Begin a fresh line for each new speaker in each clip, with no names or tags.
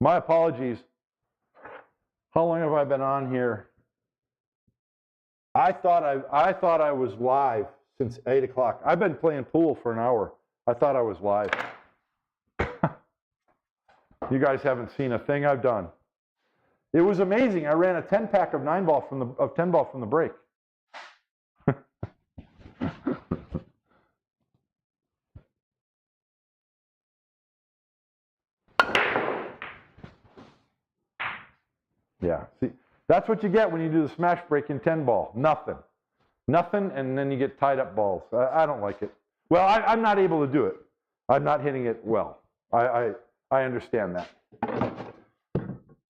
My apologies. How long have I been on here? I thought I was live since 8 o'clock. I've been playing pool for an hour. I thought I was live. You guys haven't seen a thing I've done. It was amazing. I ran a 10-pack of 9-ball from the 10-ball from the break. Yeah, see, that's what you get when you do the smash break in 10-ball. Nothing. Nothing, and then you get tied up balls. I don't like it. Well, I'm not able to do it. I'm not hitting it well. I understand that.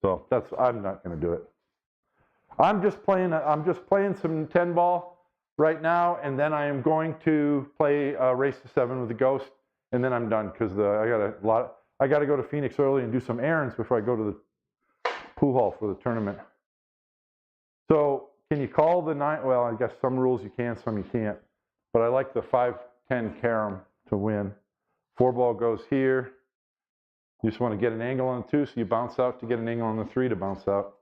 So I'm not going to do it. I'm just playing some 10-ball right now, and then I am going to play Race to 7 with the Ghost, and then I'm done because I got to go to Phoenix early and do some errands before I go to the pool hall for the tournament. So can you call the 9? Well, I guess some rules you can, some you can't. But I like the 5-10 carom to win. 4-ball goes here. You just want to get an angle on the 2, so you bounce out to get an angle on the 3 to bounce out.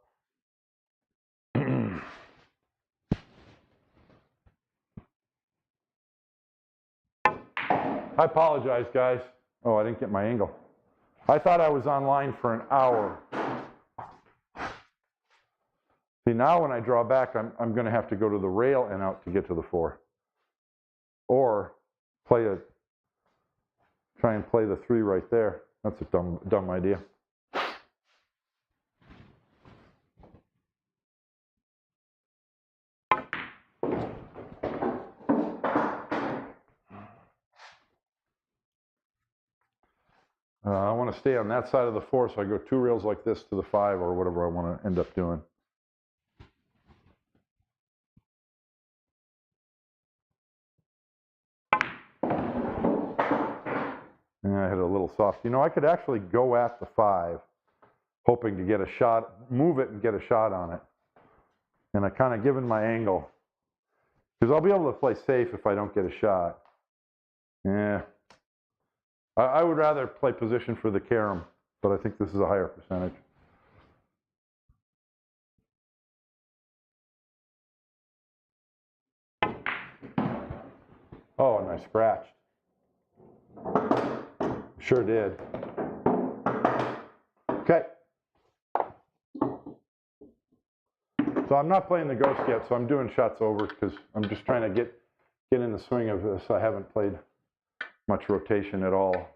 I apologize, guys. Oh, I didn't get my angle. I thought I was online for an hour. See, now when I draw back, I'm going to have to go to the rail and out to get to the 4. Or try and play the 3 right there. That's a dumb idea. I want to stay on that side of the 4, so I go 2 rails like this to the 5 or whatever I want to end up doing. And I hit a little soft. You know, I could actually go at the 5, hoping to get a shot, move it and get a shot on it. And I kind of given my angle. Because I'll be able to play safe if I don't get a shot. Yeah. I would rather play position for the carom, but I think this is a higher percentage. Oh, and I scratched. Sure did. Okay. So I'm not playing the Ghost yet, so I'm doing shots over because I'm just trying to get in the swing of this. I haven't played much rotation at all.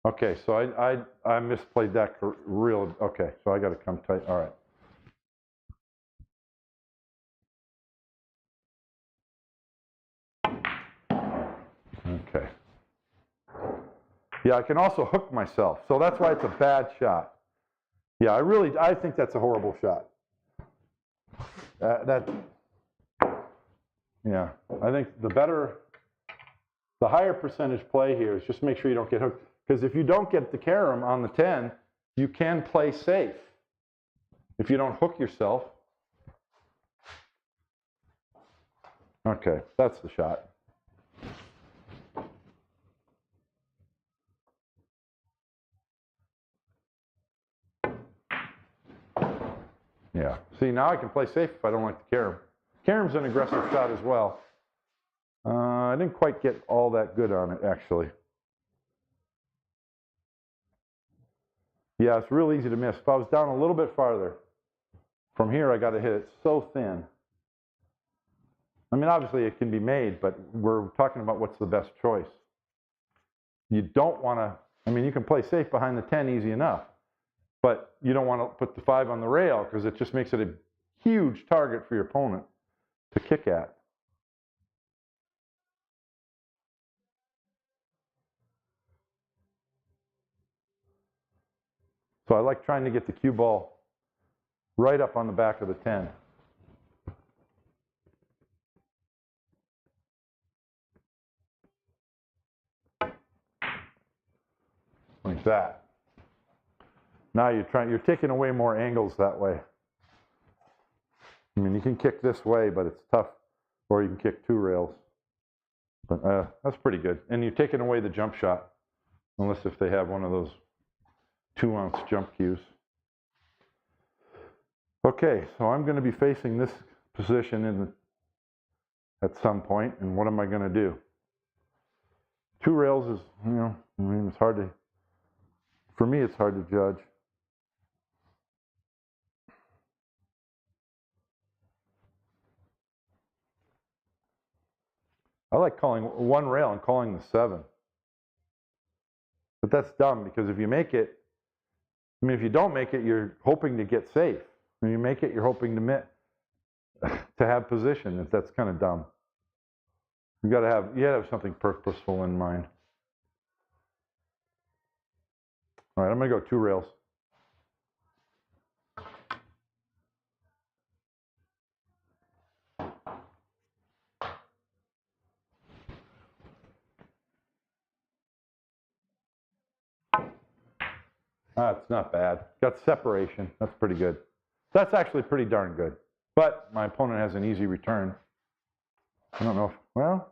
Okay, so I misplayed that real. Okay, so I got to come tight. All right. Okay. Yeah, I can also hook myself, so that's why it's a bad shot. Yeah, I think that's a horrible shot. Yeah, I think the higher percentage play here is just make sure you don't get hooked. Because if you don't get the carom on the 10, you can play safe. If you don't hook yourself. Okay, that's the shot. Yeah. See, now I can play safe if I don't like the carom. Carom's an aggressive shot as well. I didn't quite get all that good on it, actually. Yeah, it's real easy to miss. If I was down a little bit farther, from here I got to hit it so thin. I mean, obviously it can be made, but we're talking about what's the best choice. You don't want to, I mean, you can play safe behind the 10 easy enough, but you don't want to put the 5 on the rail because it just makes it a huge target for your opponent to kick at. So I like trying to get the cue ball right up on the back of the 10. Like that. Now you're taking away more angles that way. I mean, you can kick this way, but it's tough. Or you can kick 2 rails. But that's pretty good. And you're taking away the jump shot. Unless if they have one of those 2-ounce jump cues. Okay, so I'm going to be facing this position at some point, and what am I going to do? 2 rails is, you know, I mean, it's hard to, for me, it's hard to judge. I like calling 1 rail and calling the 7. But that's dumb, because if you make it, I mean, if you don't make it, you're hoping to get safe. When you make it, you're hoping to have position. That's kind of dumb. You gotta have something purposeful in mind. All right, I'm gonna go 2 rails. That's not bad. Got separation. That's pretty good. That's actually pretty darn good. But my opponent has an easy return. I don't know if, well,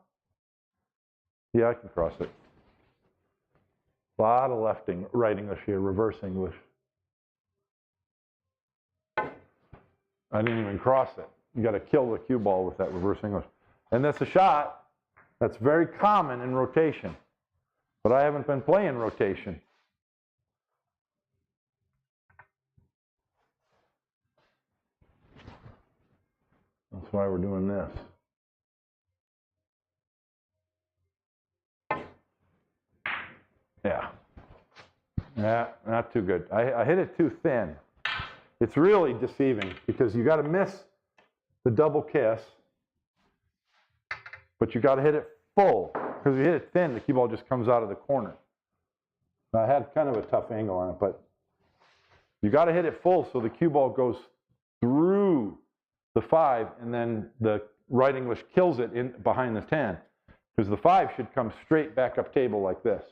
yeah, I can cross it. A lot of right English here, reverse English. I didn't even cross it. You got to kill the cue ball with that reverse English. And that's a shot that's very common in rotation. But I haven't been playing rotation. That's why we're doing this. Yeah, not too good. I hit it too thin. It's really deceiving because you got to miss the double kiss, but you got to hit it full, because if you hit it thin, the cue ball just comes out of the corner. I had kind of a tough angle on it, but you got to hit it full so the cue ball goes through the 5, and then the right English kills it in behind the 10, because the 5 should come straight back up table like this.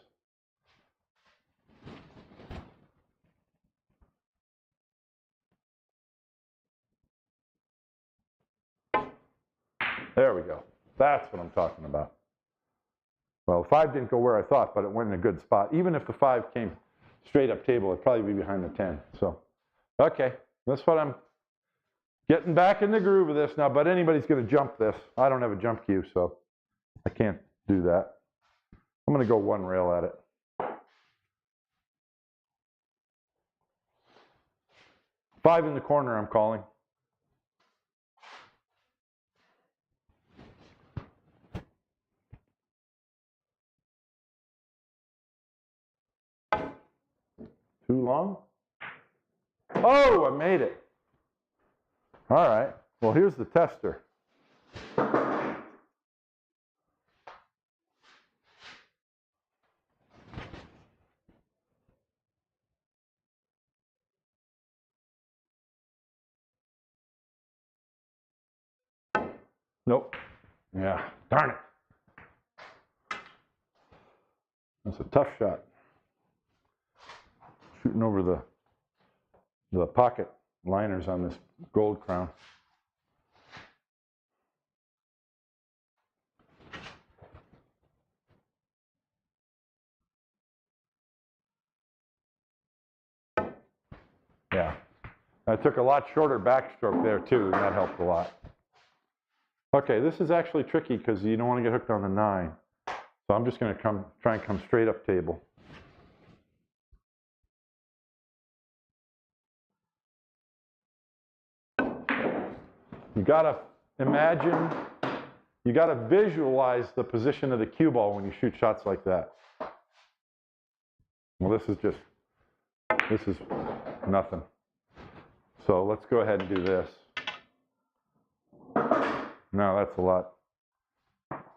There we go. That's what I'm talking about. Well, the 5 didn't go where I thought, but it went in a good spot. Even if the 5 came straight up table, it'd probably be behind the 10. So, okay, that's what I'm getting back in the groove of this now. But anybody's going to jump this. I don't have a jump cue, so I can't do that. I'm going to go 1 rail at it. 5 in the corner, I'm calling. Too long? Oh, I made it. All right. Well, here's the tester. Nope. Yeah, darn it. That's a tough shot. Shooting over the pocket liners on this gold crown. Yeah. I took a lot shorter backstroke there too, and that helped a lot. Okay, this is actually tricky because you don't want to get hooked on the 9. So I'm just going to try and come straight up table. You got to imagine, you got to visualize the position of the cue ball when you shoot shots like that. Well, this is nothing. So let's go ahead and do this. Now that's a lot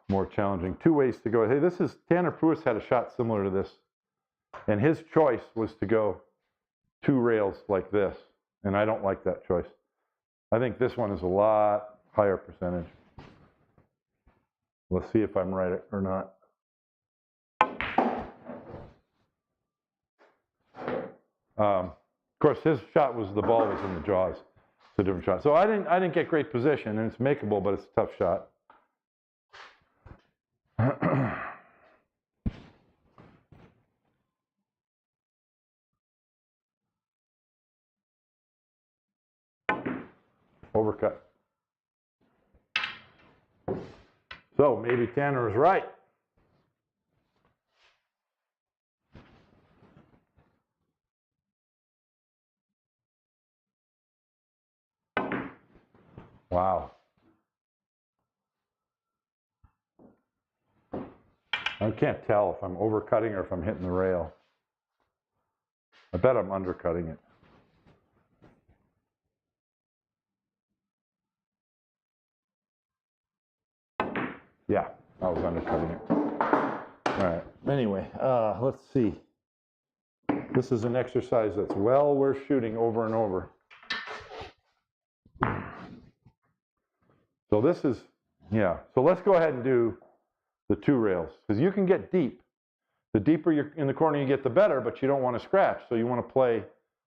more challenging. 2 ways to go. Hey, Tanner Pruis had a shot similar to this, and his choice was to go 2 rails like this, and I don't like that choice. I think this one is a lot higher percentage. Let's see if I'm right or not. Of course, his shot was the ball was in the jaws. It's a different shot. So I didn't get great position, and it's makeable, but it's a tough shot. overcut. So maybe Tanner is right. Wow. I can't tell if I'm overcutting or if I'm hitting the rail. I bet I'm undercutting it. Yeah, I was undercutting it. All right. Anyway, let's see. This is an exercise that's well worth shooting over and over. So this is, yeah. So let's go ahead and do the 2 rails, because you can get deep. The deeper you're in the corner you get, the better, but you don't want to scratch, so you want to play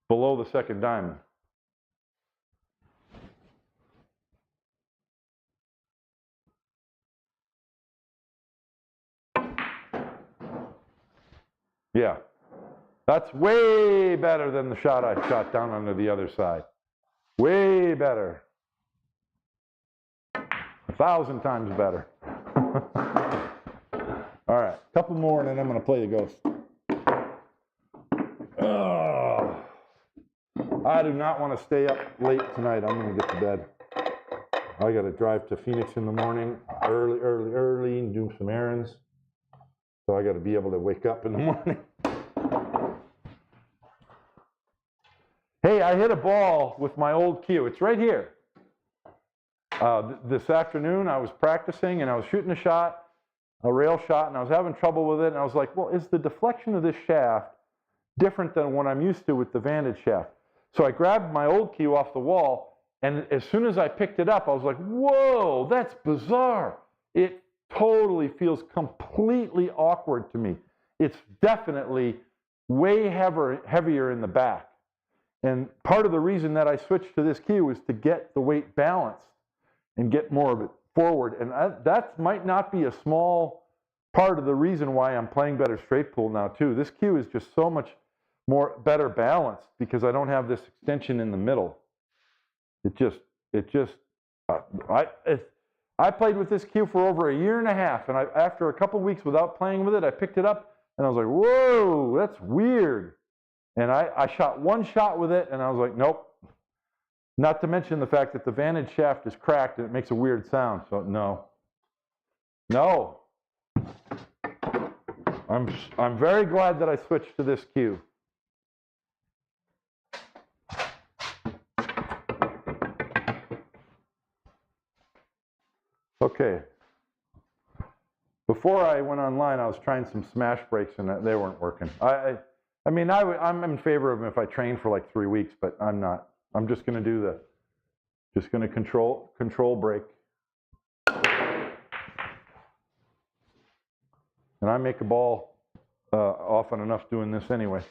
below the second diamond. Yeah, that's way better than the shot I shot down under the other side. Way better. 1,000 times better. All right, a couple more and then I'm going to play the ghost. I do not want to stay up late tonight. I'm going to get to bed. I got to drive to Phoenix in the morning, early, and do some errands. So I got to be able to wake up in the morning. Hey, I hit a ball with my old cue. It's right here. This afternoon I was practicing and I was shooting a shot, a rail shot, and I was having trouble with it. And I was like, well, is the deflection of this shaft different than what I'm used to with the Vantage shaft? So I grabbed my old cue off the wall, and as soon as I picked it up, I was like, whoa, that's bizarre. It totally feels completely awkward to me. It's definitely way heavier in the back. And part of the reason that I switched to this cue is to get the weight balanced and get more of it forward. And that might not be a small part of the reason why I'm playing better straight pull now too. This cue is just so much better balanced because I don't have this extension in the middle. I played with this cue for over 1.5 years, and after a couple weeks without playing with it, I picked it up and I was like, whoa, that's weird. And I shot one shot with it and I was like, nope. Not to mention the fact that the Vantage shaft is cracked and it makes a weird sound, so no. No. I'm very glad that I switched to this cue. Okay. Before I went online, I was trying some smash breaks and they weren't working. I'm in favor of them if I train for like 3 weeks, but I'm not. I'm just going to do just going to control break. And I make a ball often enough doing this anyway.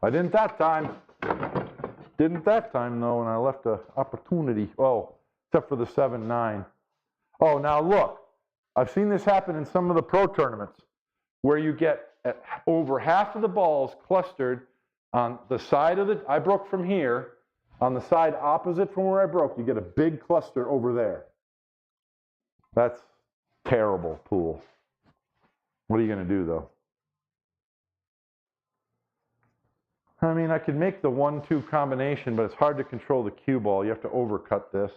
I didn't that time. Didn't that time though, and I left an opportunity. Oh, except for the 7-9. Oh, now look, I've seen this happen in some of the pro tournaments where you get over half of the balls clustered on the side of I broke from here, on the side opposite from where I broke, you get a big cluster over there. That's terrible pool. What are you going to do though? I mean, I could make the 1-2 combination, but it's hard to control the cue ball. You have to overcut this.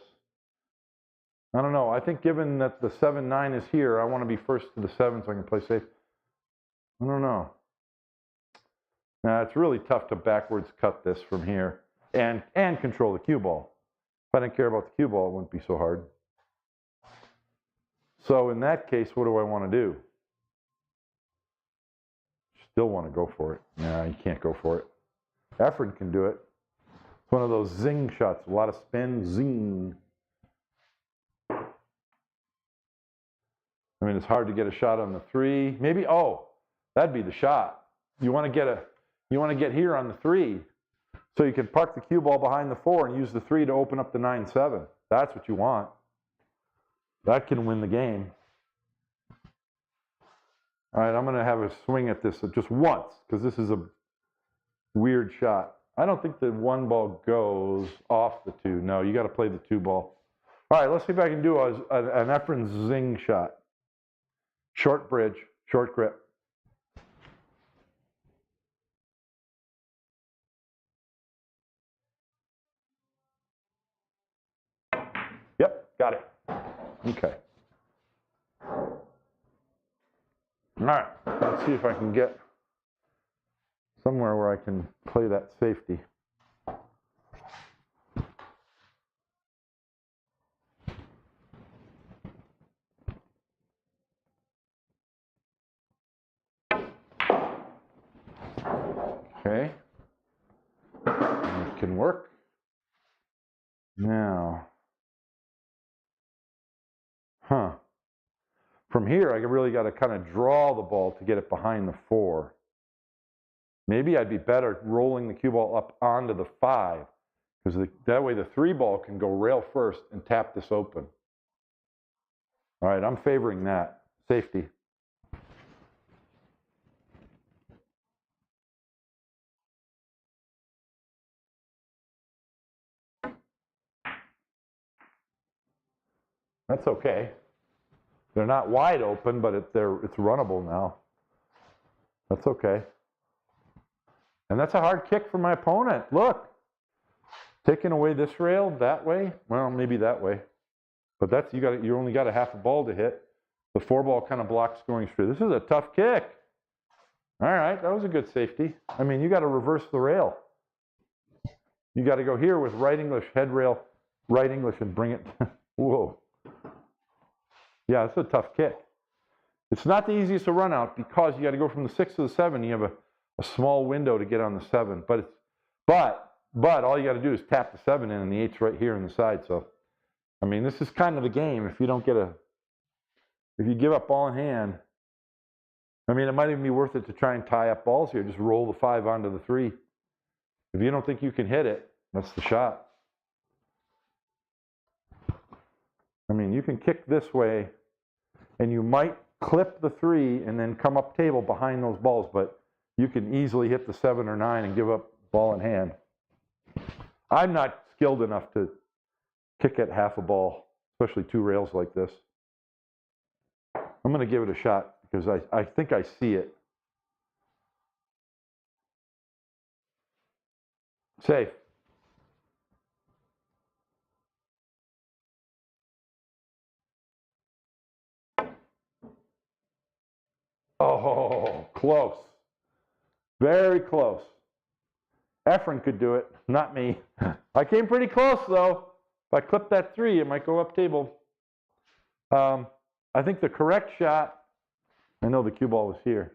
I don't know. I think given that the 7-9 is here, I want to be first to the 7 so I can play safe. I don't know. Now, it's really tough to backwards cut this from here and control the cue ball. If I didn't care about the cue ball, it wouldn't be so hard. So in that case, what do I want to do? Still want to go for it. No, you can't go for it. Efren can do it. It's one of those zing shots, a lot of spin, zing. I mean, it's hard to get a shot on the 3. Maybe, oh, that'd be the shot. You want to get here on the 3, so you can park the cue ball behind the 4 and use the 3 to open up the 9-7. That's what you want. That can win the game. All right, I'm going to have a swing at this just once, because this is a weird shot. I don't think the 1 ball goes off the 2. No, you got to play the 2 ball. All right, let's see if I can do an Efren zing shot. Short bridge, short grip. Yep, got it. Okay. All right, let's see if I can get somewhere where I can play that safety. Okay. It can work. Now, from here, I really got to kind of draw the ball to get it behind the 4. Maybe I'd be better rolling the cue ball up onto the 5, because that way the 3 ball can go rail first and tap this open. All right, I'm favoring that. Safety. That's okay. They're not wide open, but it's runnable now. That's okay. And that's a hard kick for my opponent. Look, taking away this rail that way. Well, maybe that way, but that's you only got a half a ball to hit. The 4 ball kind of blocks going through. This is a tough kick. All right, that was a good safety. I mean, you got to reverse the rail. You got to go here with right English, head rail, right English, and bring it. Whoa. Yeah, it's a tough kick. It's not the easiest to run out because you got to go from the 6 to the 7. You have a small window to get on the 7. But all you got to do is tap the 7 in, and the 8's right here on the side. So, I mean, this is kind of the game. If you give up ball in hand, I mean, it might even be worth it to try and tie up balls here. Just roll the 5 onto the 3. If you don't think you can hit it, that's the shot. I mean, you can kick this way, and you might clip the 3 and then come up table behind those balls, but you can easily hit the 7 or 9 and give up ball in hand. I'm not skilled enough to kick at half a ball, especially 2 rails like this. I'm going to give it a shot because I think I see it. Safe. Oh, close. Very close. Efren could do it, not me. I came pretty close, though. If I clip that 3, it might go up table. I think the correct shot, I know the cue ball was here,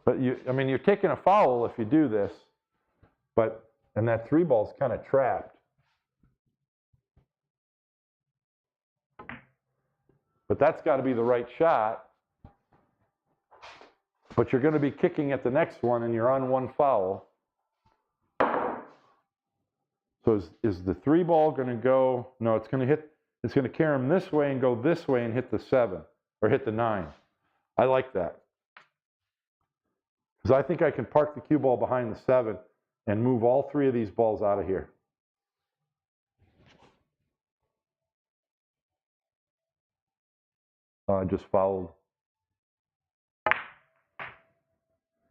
but you're taking a foul if you do this, and that 3 ball's kind of trapped. But that's got to be the right shot. But you're going to be kicking at the next one, and you're on 1 foul. So is the 3 ball going to go? No, it's going to carry him this way and go this way and hit the 7 or hit the 9. I like that. Because I think I can park the cue ball behind the 7 and move all 3 of these balls out of here. I just fouled.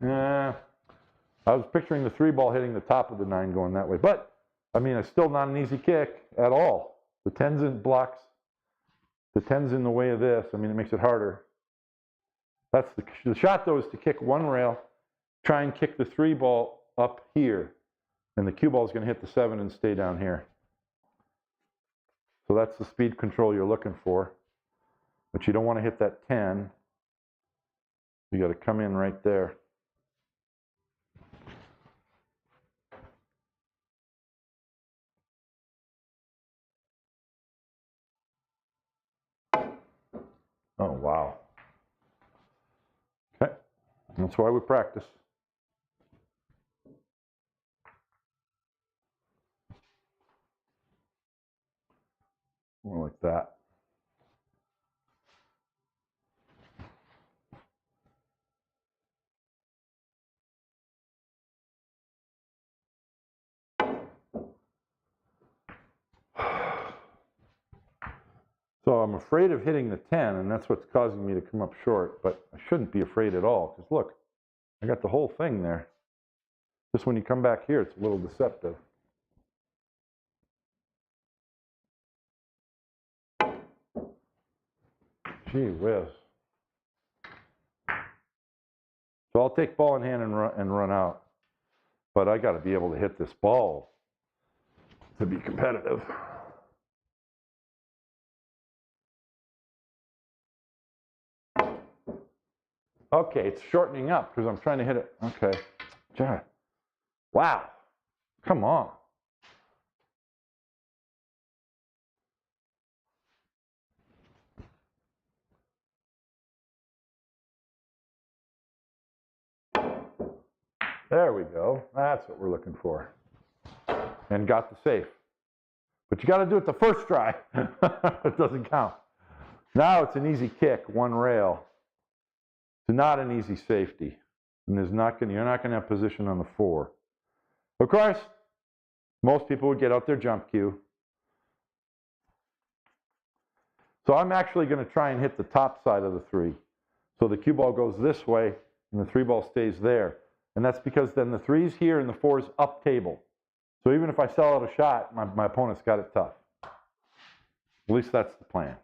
I was picturing the 3 ball hitting the top of the 9 going that way. But, I mean, it's still not an easy kick at all. The 10's in blocks. The 10's in the way of this. I mean, it makes it harder. That's the shot, though, is to kick 1 rail, try and kick the 3 ball up here. And the cue ball is going to hit the 7 and stay down here. So that's the speed control you're looking for. But you don't want to hit that 10. You got to come in right there. Oh, wow. Okay. That's why we practice. More like that. So I'm afraid of hitting the 10, and that's what's causing me to come up short, but I shouldn't be afraid at all, because look, I got the whole thing there. Just when you come back here, it's a little deceptive. Gee whiz. So I'll take ball in hand and run out, but I got to be able to hit this ball to be competitive. Okay, it's shortening up because I'm trying to hit it. Okay. God. Wow. Come on. There we go. That's what we're looking for. And got the safe. But you got to do it the first try. It doesn't count. Now it's an easy kick, one rail. It's not an easy safety. And you're not going to have position on the 4. Of course, most people would get out their jump cue. So I'm actually going to try and hit the top side of the 3. So the cue ball goes this way and the 3 ball stays there. And that's because then the 3's here and the 4's up table. So even if I sell out a shot, my opponent's got it tough. At least that's the plan.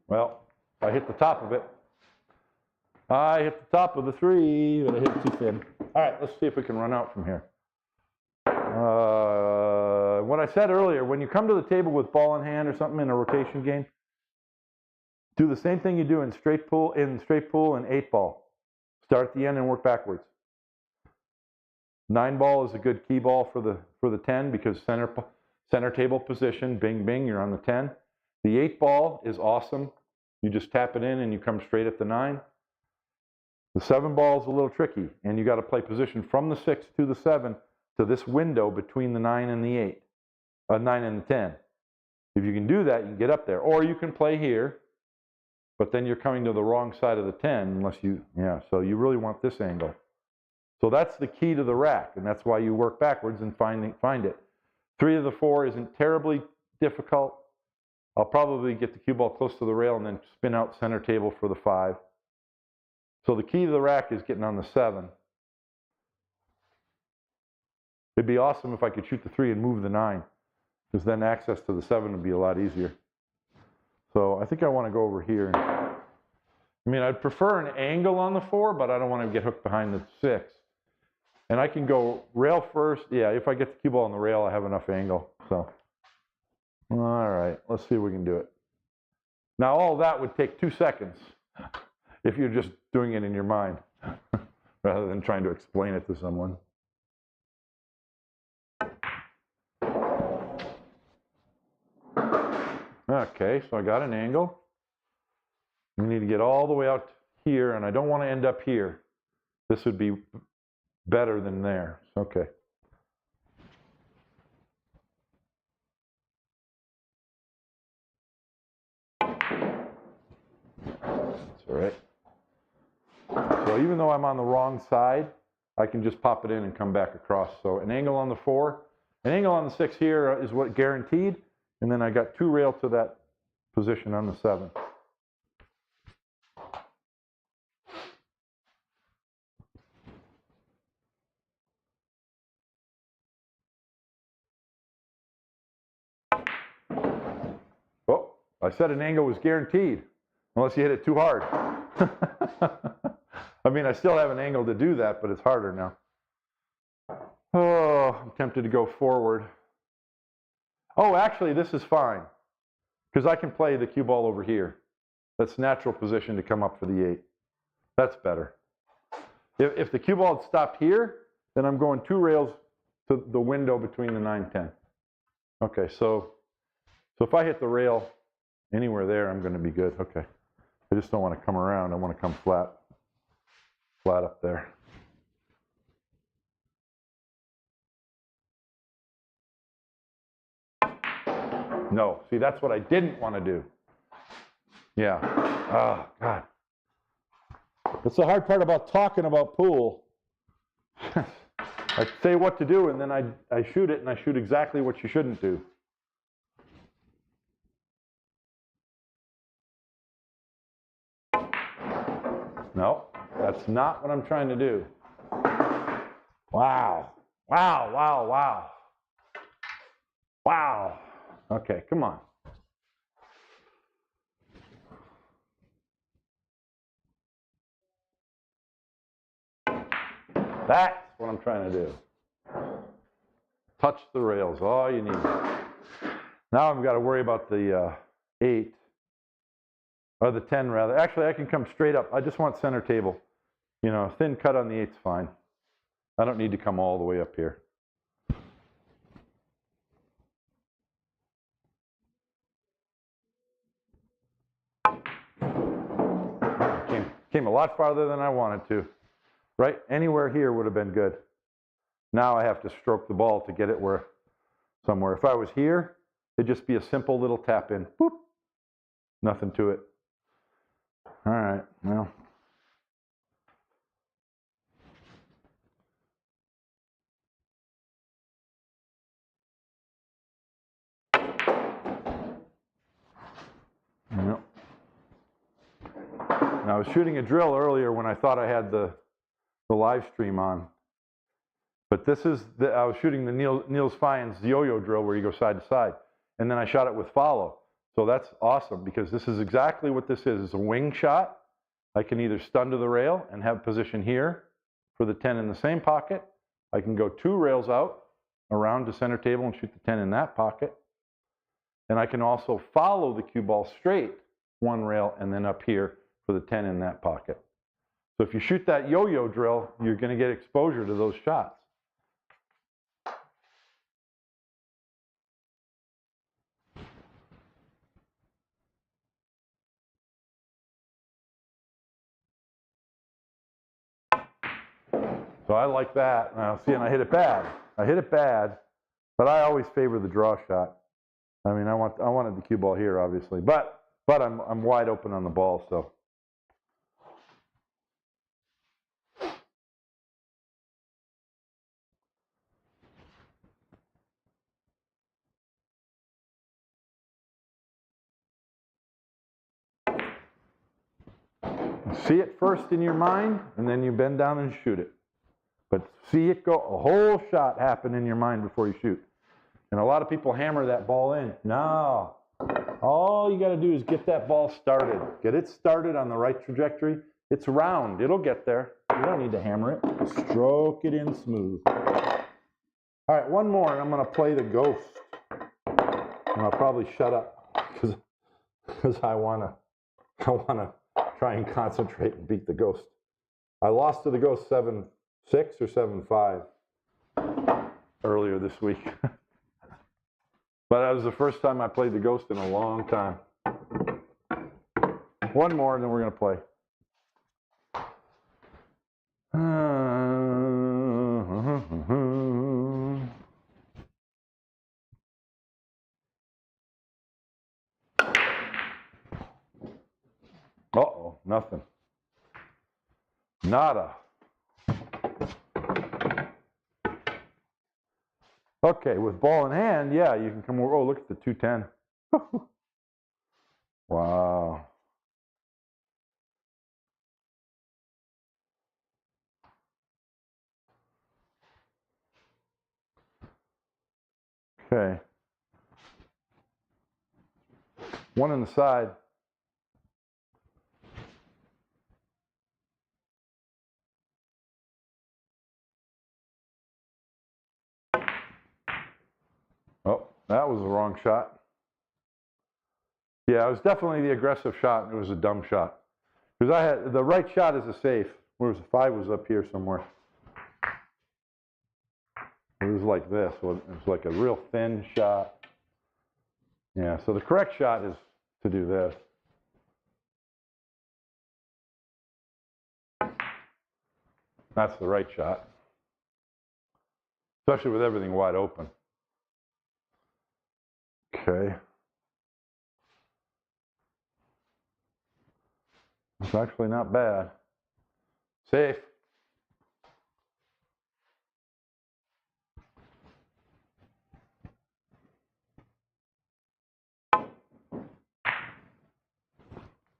Well, I hit the top of it. I hit the top of the 3, but I hit it too thin. All right, let's see if we can run out from here. What I said earlier, when you come to the table with ball in hand or something in a rotation game, do the same thing you do in straight pool and 8-ball. Start at the end and work backwards. 9-ball is a good key ball for the 10 because center table position, bing, bing, you're on the 10. The 8-ball is awesome. You just tap it in and you come straight at the 9. The 7-ball is a little tricky, and you got to play position from the 6 to the 7 to this window between the 9 and the 8, 9 and the 10. If you can do that, you can get up there. Or you can play here, but then you're coming to the wrong side of the 10 unless so you really want this angle. So that's the key to the rack, and that's why you work backwards and find it. 3 of the 4 isn't terribly difficult. I'll probably get the cue ball close to the rail and then spin out center table for the 5. So the key to the rack is getting on the 7. It'd be awesome if I could shoot the 3 and move the 9, because then access to the 7 would be a lot easier. So I think I want to go over here. I mean, I'd prefer an angle on the 4, but I don't want to get hooked behind the 6. And I can go rail first. Yeah, if I get the cue ball on the rail, I have enough angle. So, all right, let's see if we can do it. Now, all that would take 2 seconds if you're just doing it in your mind rather than trying to explain it to someone. Okay, so I got an angle. We need to get all the way out here, and I don't want to end up here. This would be better than there. Okay. That's all right. So even though I'm on the wrong side, I can just pop it in and come back across. So an angle on the 4, an angle on the 6 here is what guaranteed, and then I got 2 rail to that position on the 7. Oh, I said an angle was guaranteed, unless you hit it too hard. I mean, I still have an angle to do that, but it's harder now. Oh, I'm tempted to go forward. Oh, actually, this is fine, because I can play the cue ball over here. That's natural position to come up for the 8. That's better. If the cue ball had stopped here, then I'm going 2 rails to the window between the 9 and 10. Okay, so if I hit the rail anywhere there, I'm going to be good. Okay. I just don't want to come around. I want to come flat up there. No, see, that's what I didn't want to do. Yeah. Oh, God. That's the hard part about talking about pool. I say what to do, and then I shoot it, and I shoot exactly what you shouldn't do. No, that's not what I'm trying to do. Wow. Wow, wow, wow. Wow. Okay, come on. That's what I'm trying to do. Touch the rails, all you need. Now I've got to worry about the 8, or the 10 rather. Actually, I can come straight up. I just want center table. You know, thin cut on the 8's fine. I don't need to come all the way up here. Came a lot farther than I wanted to. Right? Anywhere here would have been good. Now I have to stroke the ball to get it somewhere. If I was here, it'd just be a simple little tap in. Boop. Nothing to it. All right, well. Yep. Now, I was shooting a drill earlier when I thought I had the live stream on. But this is, I was shooting the Niels Fines yo-yo drill where you go side to side. And then I shot it with follow. So that's awesome because this is exactly what this is. It's a wing shot. I can either stun to the rail and have position here for the 10 in the same pocket. I can go 2 rails out around to center table and shoot the 10 in that pocket. And I can also follow the cue ball straight 1 rail and then up here for the 10 in that pocket. So if you shoot that yo-yo drill, you're going to get exposure to those shots. So I like that. Now, see, and I hit it bad. I hit it bad, but I always favor the draw shot. I mean, I wanted the cue ball here, obviously, but I'm wide open on the ball, so. See it first in your mind, and then you bend down and shoot it. But see it go, a whole shot happen in your mind before you shoot. And a lot of people hammer that ball in. No. All you got to do is get that ball started. Get it started on the right trajectory. It's round. It'll get there. You don't need to hammer it. Stroke it in smooth. All right, one more, and I'm going to play the ghost. And I'll probably shut up because I want to try and concentrate and beat the ghost. I lost to the ghost 7-6 or 7-5 earlier this week. But that was the first time I played the ghost in a long time. One more, and then we're going to play. Uh-oh, nothing. Nada. Okay, with ball in hand, yeah, you can come over. Oh, look at the 210. Wow. Okay. One on the side. Oh, that was the wrong shot. Yeah, it was definitely the aggressive shot, and it was a dumb shot. Because I had the right shot is a safe, whereas the 5 was up here somewhere. It was like this. It was like a real thin shot. Yeah, so the correct shot is to do this. That's the right shot. Especially with everything wide open. Okay. It's actually not bad. Safe.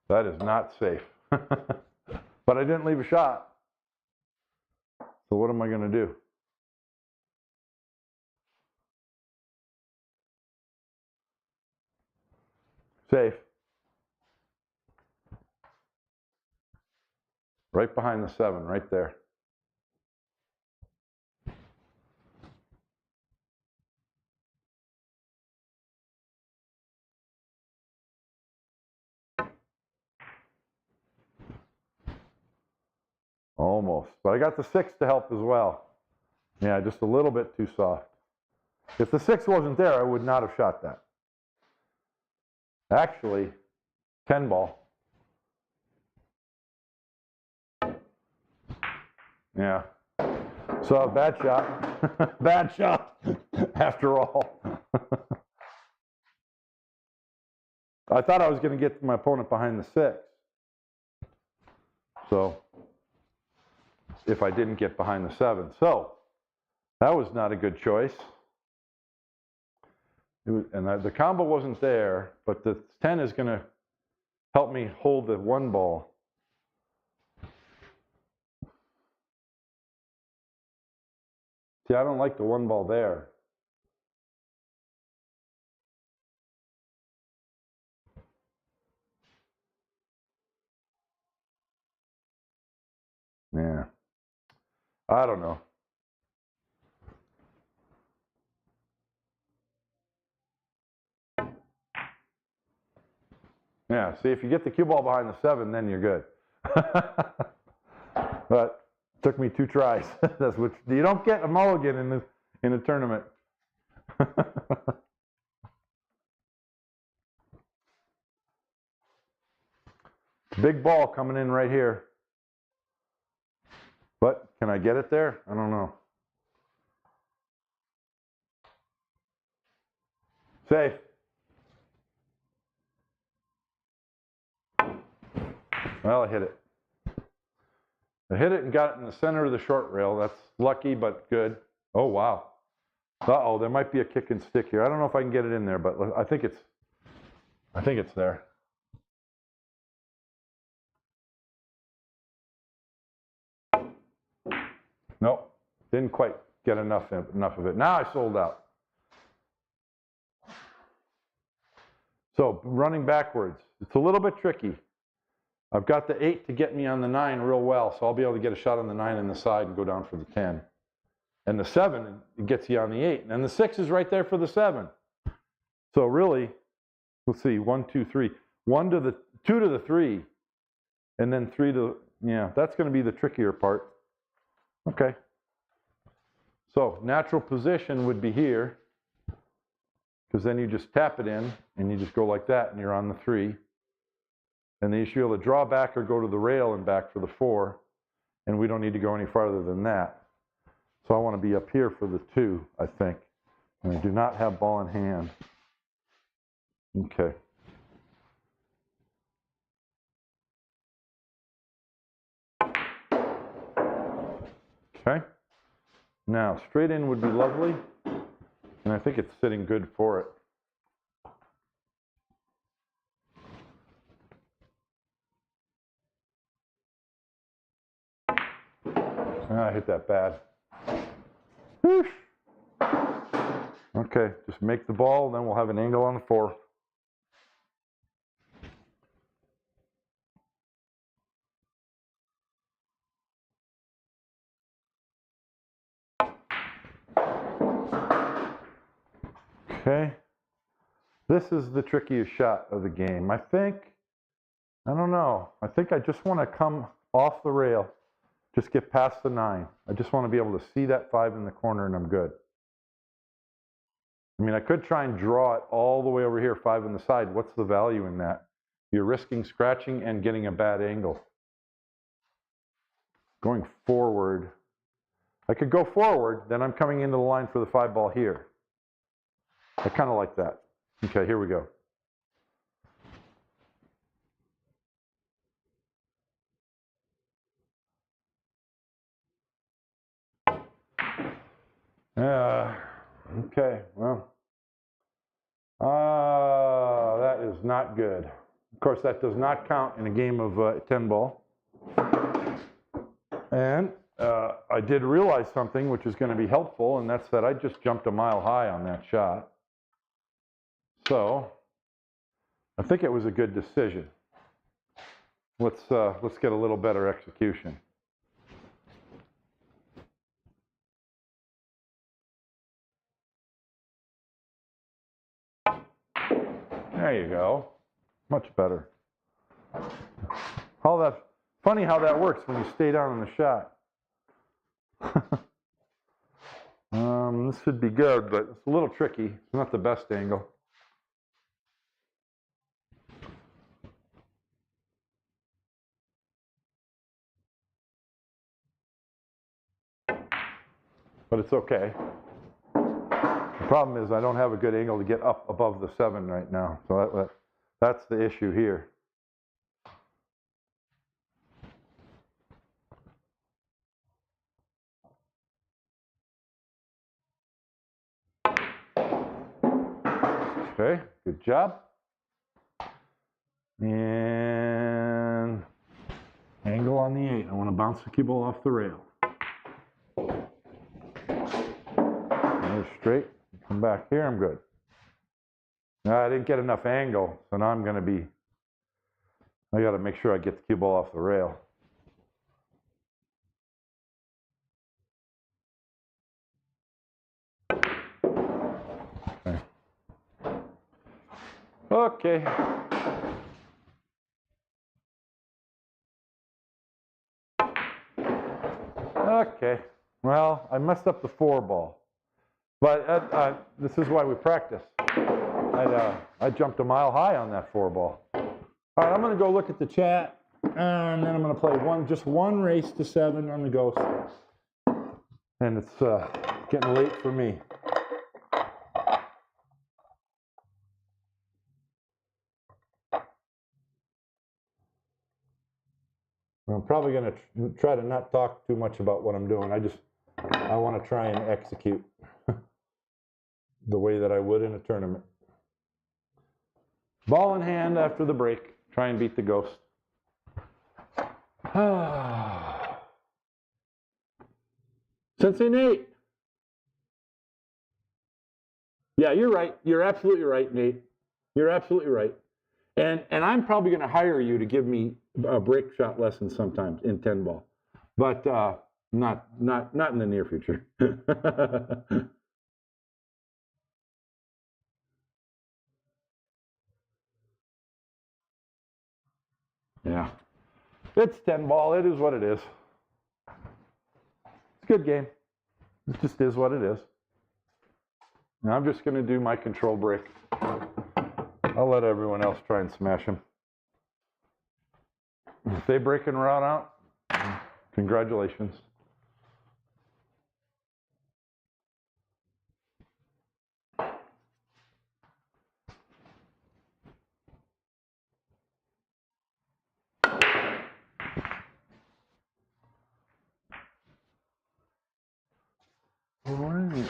That is not safe. But I didn't leave a shot. So what am I going to do? Safe. Right behind the 7, right there. Almost. But I got the 6 to help as well. Yeah, just a little bit too soft. If the 6 wasn't there, I would not have shot that. Actually, 10 ball. Yeah. So, bad shot. Bad shot, after all. I thought I was going to get my opponent behind the 6. So, if I didn't get behind the 7. So, that was not a good choice. The combo wasn't there, but the 10 is going to help me hold the 1 ball. See, I don't like the 1 ball there. Yeah. I don't know. Yeah, see, if you get the cue ball behind the 7, then you're good. But it took me 2 tries. That's what you don't get a mulligan in a tournament. Big ball coming in right here. But can I get it there? I don't know. Safe. Well, I hit it. I hit it and got it in the center of the short rail. That's lucky, but good. Oh, wow. Uh-oh, there might be a kick and stick here. I don't know if I can get it in there, but I think it's there. Nope, didn't quite get enough of it. Now I sold out. So running backwards, it's a little bit tricky. I've got the 8 to get me on the 9 real well, so I'll be able to get a shot on the 9 in the side and go down for the 10. And the 7, it gets you on the 8. And the 6 is right there for the 7. So really, let's see, 1, 2, 3. 2 to the 3, and then 3 to, yeah, that's going to be the trickier part. Okay. So natural position would be here, because then you just tap it in, and you just go like that, and you're on the 3. And then you should be able to draw back or go to the rail and back for the 4. And we don't need to go any farther than that. So I want to be up here for the 2, I think. And I do not have ball in hand. Okay. Okay. Now, straight in would be lovely. And I think it's sitting good for it. I hit that bad. Whoosh. Okay, just make the ball, then we'll have an angle on the 4. Okay. This is the trickiest shot of the game. I don't know. I think I just want to come off the rail, just get past the 9. I just want to be able to see that 5 in the corner and I'm good. I mean, I could try and draw it all the way over here, 5 on the side. What's the value in that? You're risking scratching and getting a bad angle. Going forward, I could go forward, then I'm coming into the line for the 5 ball here. I kind of like that. Okay, here we go. Okay, well, that is not good. Of course, that does not count in a game of 10 ball. And I did realize something which is going to be helpful, and that's that I just jumped a mile high on that shot. So I think it was a good decision. Let's get a little better execution. There you go. Much better. Funny how that works when you stay down on the shot. This should be good, but it's a little tricky. It's not the best angle. But it's okay. The problem is I don't have a good angle to get up above the 7 right now. So that's the issue here. Okay, good job. And angle on the 8. I want to bounce the cue ball off the rail. Go straight. Come back here, I'm good. Now, I didn't get enough angle, so now I got to make sure I get the cue ball off the rail. Okay. Okay. Well, I messed up the 4 ball. But this is why we practice. I jumped a mile high on that 4 ball. All right, I'm going to go look at the chat, and then I'm going to play just one race to 7 on the Ghost. And it's getting late for me. I'm probably going to try to not talk too much about what I'm doing. I want to try and execute the way that I would in a tournament. Ball in hand after the break. Try and beat the Ghost. Sensei Nate. Yeah, you're right. You're absolutely right, Nate. You're absolutely right. And I'm probably going to hire you to give me a break shot lesson sometimes in 10 ball, but not in the near future. Yeah, it's 10 ball. It is what it is. It's a good game. It just is what it is. Now I'm just going to do my control break. I'll let everyone else try and smash him. If they break and route out, congratulations.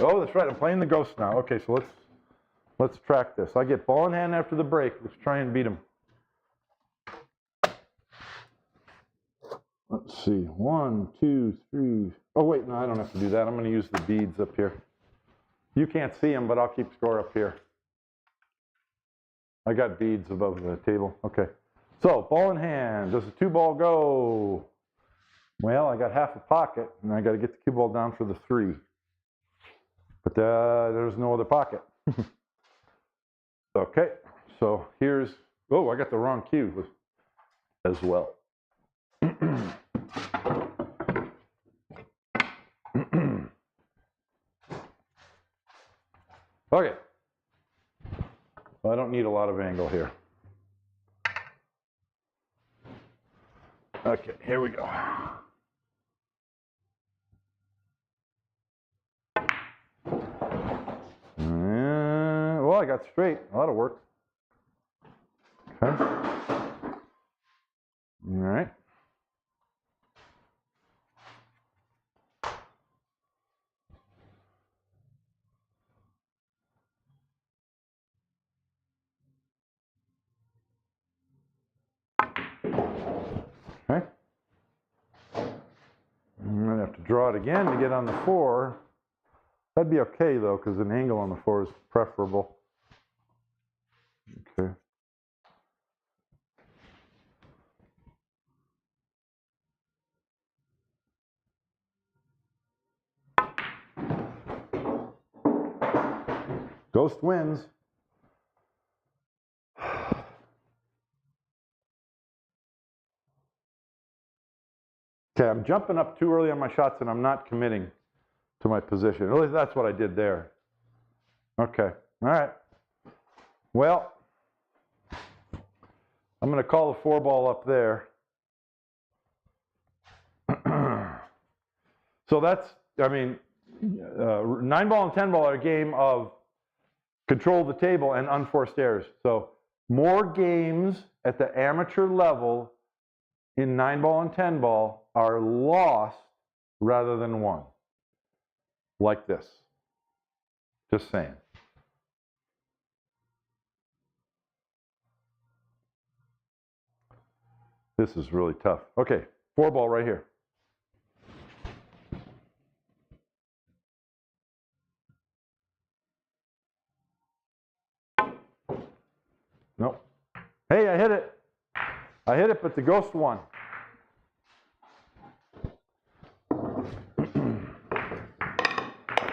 Oh, that's right. I'm playing the Ghost now. Okay, so let's track this. I get ball in hand after the break. Let's try and beat him. Let's see. 1, 2, 3. Oh, wait. No, I don't have to do that. I'm going to use the beads up here. You can't see them, but I'll keep score up here. I got beads above the table. Okay. So, ball in hand. Does the 2 ball go? Well, I got half a pocket, and I got to get the cue ball down for the 3. But there's no other pocket. Okay, so here's, oh, I got the wrong cue as well. Okay, well, I don't need a lot of angle here. Okay, here we go. Well, I got straight. That'll work. Okay. All right. Okay. I'm going to have to draw it again to get on the 4. That'd be okay, though, because an angle on the 4 is preferable. Okay. Ghost wins. Okay, I'm jumping up too early on my shots and I'm not committing to my position. At least that's what I did there. Okay, all right. Well, I'm going to call the 4 ball up there. So that's, I mean, 9 ball and 10 ball are a game of control the table and unforced errors. So more games at the amateur level in 9 ball and 10 ball are lost rather than won. Like this. Just saying. This is really tough. Okay, 4 ball right here. Nope. Hey, I hit it. I hit it, but the ghost won.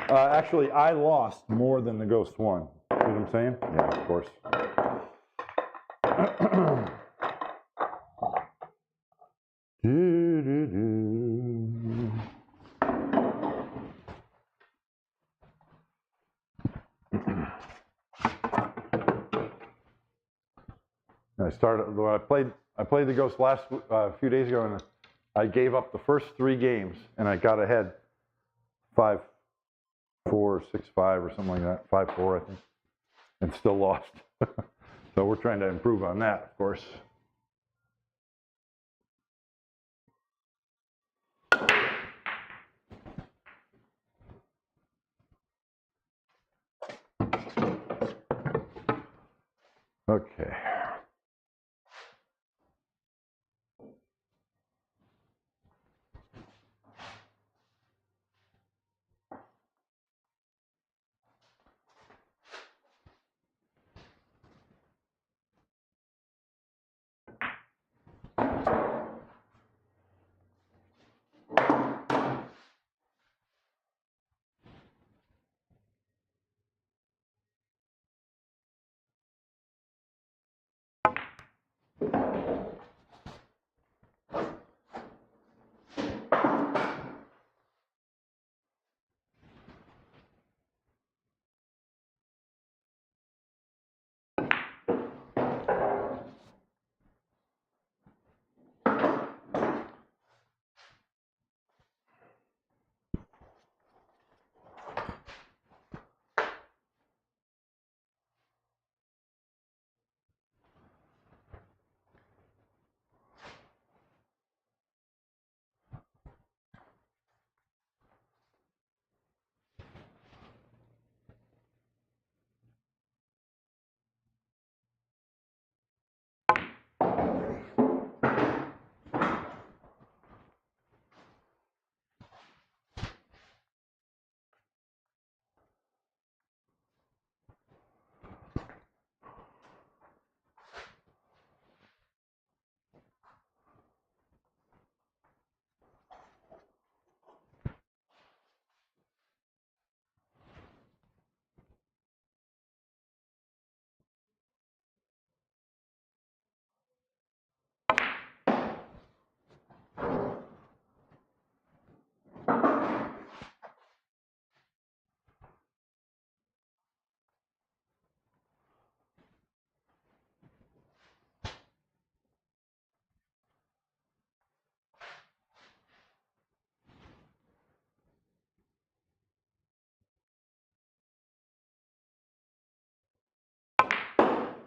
Actually, I lost more than the ghost won. See what I'm saying? Yeah, of course. I played the ghost last few days ago, and I gave up the first 3 games, and I got ahead 5-4, 6-5, or something like that. 5-4, I think, and still lost. So we're trying to improve on that, of course. Okay.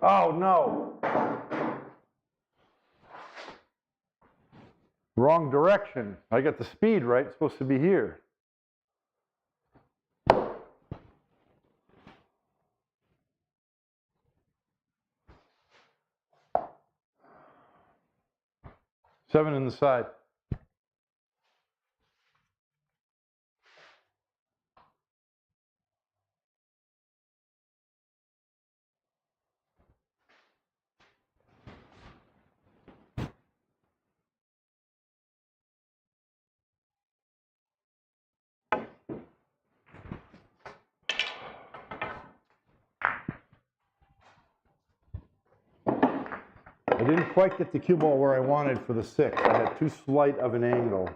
Oh, no. Wrong direction. I got the speed right. It's supposed to be here. 7 in the side. I didn't quite get the cue ball where I wanted for the 6. I had too slight of an angle.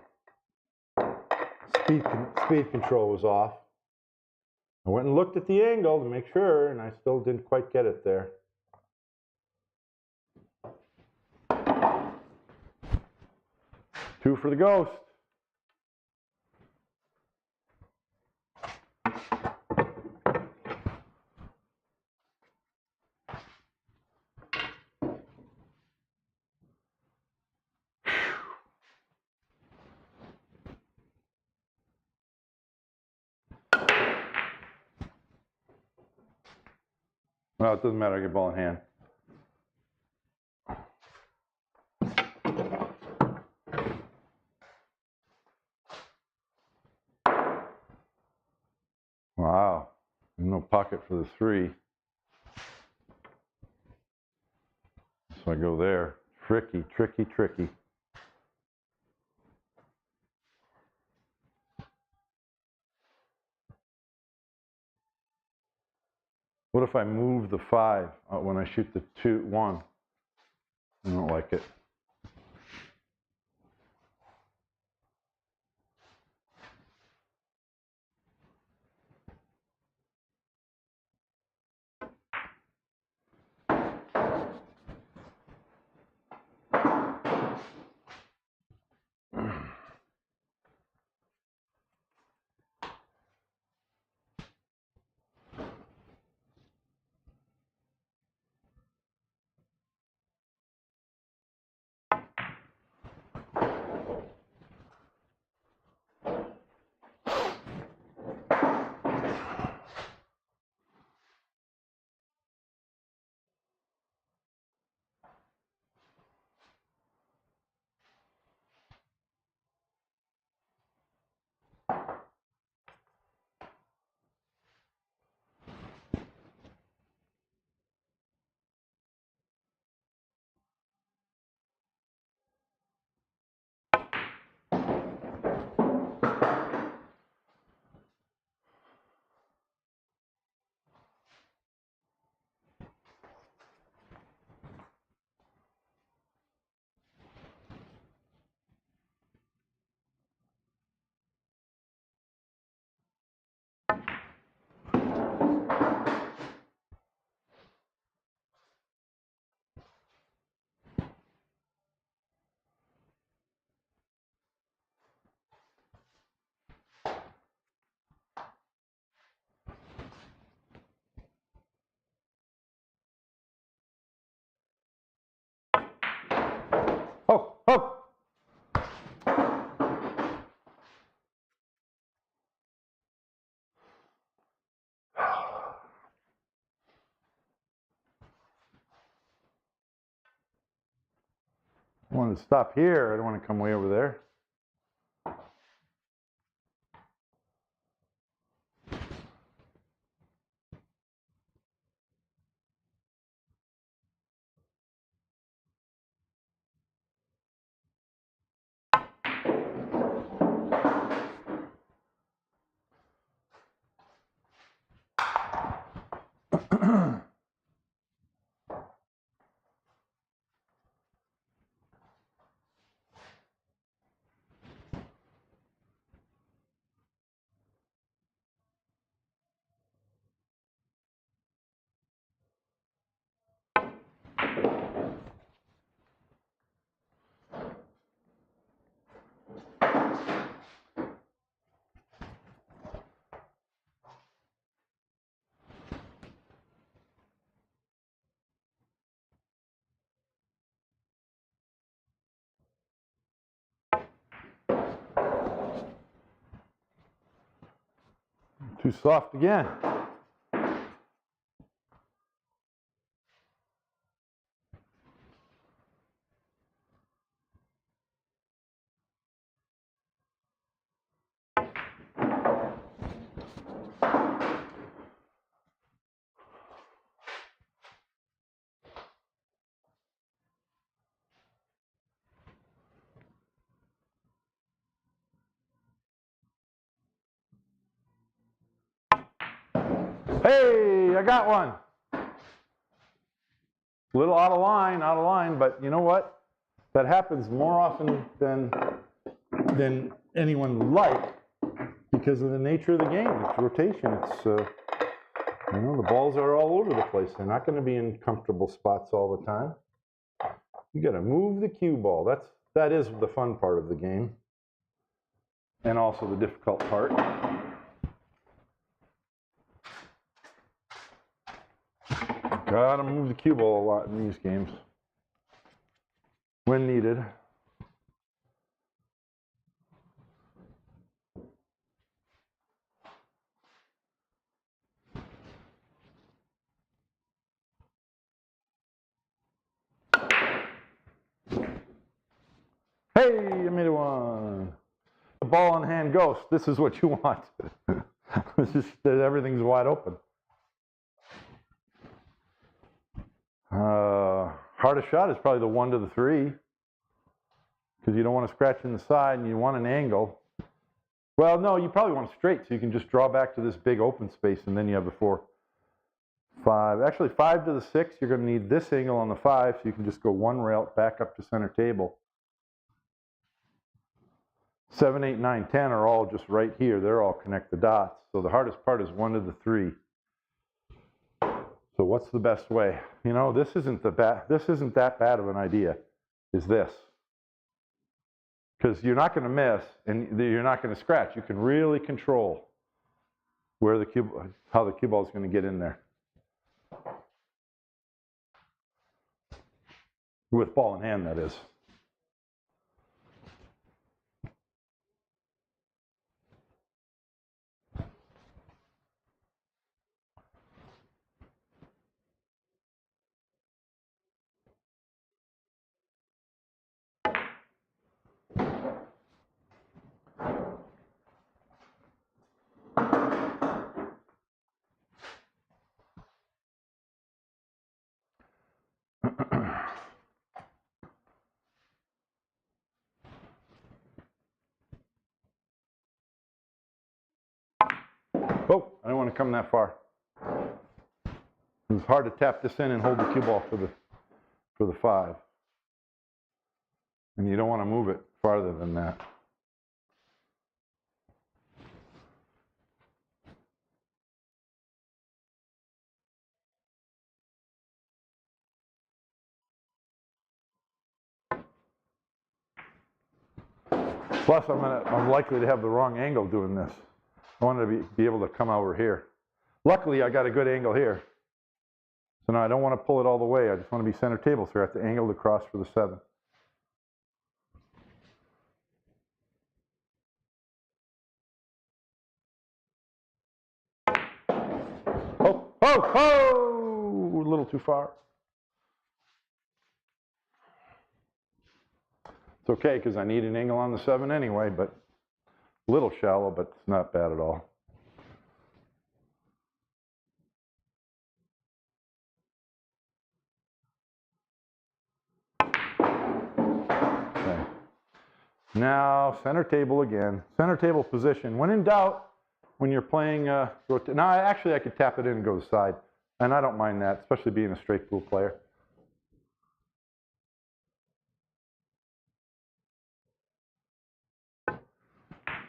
Speed control was off. I went and looked at the angle to make sure, and I still didn't quite get it there. Two for the ghost. Well, it doesn't matter, I get ball in hand. Wow, no pocket for the 3. So I go there. Tricky, tricky, tricky. What if I move the 5 when I shoot the 1? I don't like it. Oh, oh! I want to stop here. I don't want to come way over there. Too soft again. Hey, I got one. A little out of line, but you know what? That happens more often than anyone would like because of the nature of the game. It's rotation. It's you know, the balls are all over the place. They're not going to be in comfortable spots all the time. You got to move the cue ball. That is the fun part of the game, and also the difficult part. Got to move the cue ball a lot in these games when needed. Hey, I made one. The ball in hand ghost. This is what you want. It's just that everything's wide open. Hardest shot is probably the 1 to the 3 because you don't want to scratch in the side and you want an angle. Well, no, you probably want it straight so you can just draw back to this big open space and then you have the 4, 5. Actually, 5 to the 6, you're going to need this angle on the 5 so you can just go 1 rail back up to center table. 7, 8, 9, 10 are all just right here. They're all connect the dots. So the hardest part is 1 to the 3. So what's the best way? You know, this isn't that bad of an idea, is this. Because you're not going to miss and you're not going to scratch. You can really control where how the cue ball is going to get in there. With ball in hand, that is. Oh, I don't want to come that far. It's hard to tap this in and hold the cue ball for the 5. And you don't want to move it farther than that. Plus, I'm likely to have the wrong angle doing this. I want to be able to come over here. Luckily, I got a good angle here. So now I don't want to pull it all the way. I just want to be center table, so I have to angle the cross for the 7. Oh, oh, oh! A little too far. It's okay, because I need an angle on the 7 anyway, but a little shallow, but it's not bad at all. Okay. Now, center table again. Center table position. When in doubt, when you're playing, now actually I could tap it in and go to the side, and I don't mind that, especially being a straight pool player.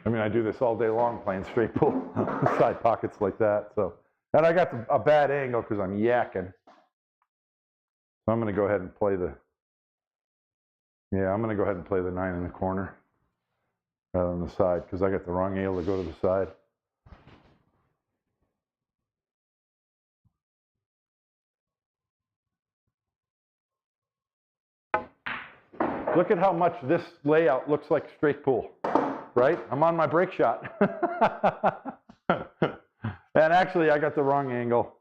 I mean, I do this all day long playing straight pool, side pockets like that. So, and I got a bad angle because I'm yakking. So I'm going to go ahead and play the, I'm going to go ahead and play the 9 in the corner rather than the side because I got the wrong angle to go to the side. Look at how much this layout looks like straight pool, right? I'm on my break shot. And actually, I got the wrong angle.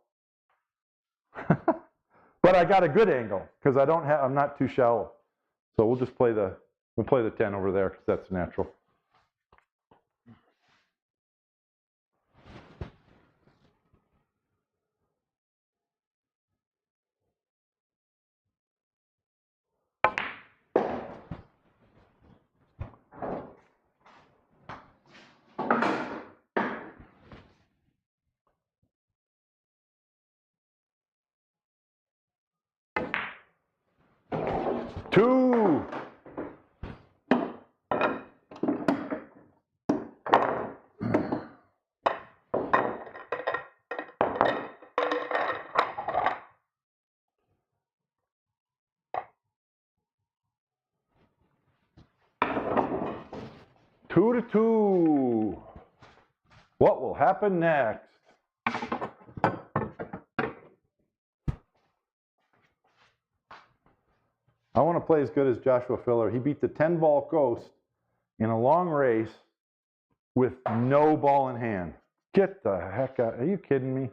But I got a good angle because I'm not too shallow. So we'll just play the 10 over there because that's natural. 2. Two to 2. What will happen next? I want to play as good as Joshua Filler. He beat the 10-ball Ghost in a long race with no ball in hand. Get the heck out. Are you kidding me?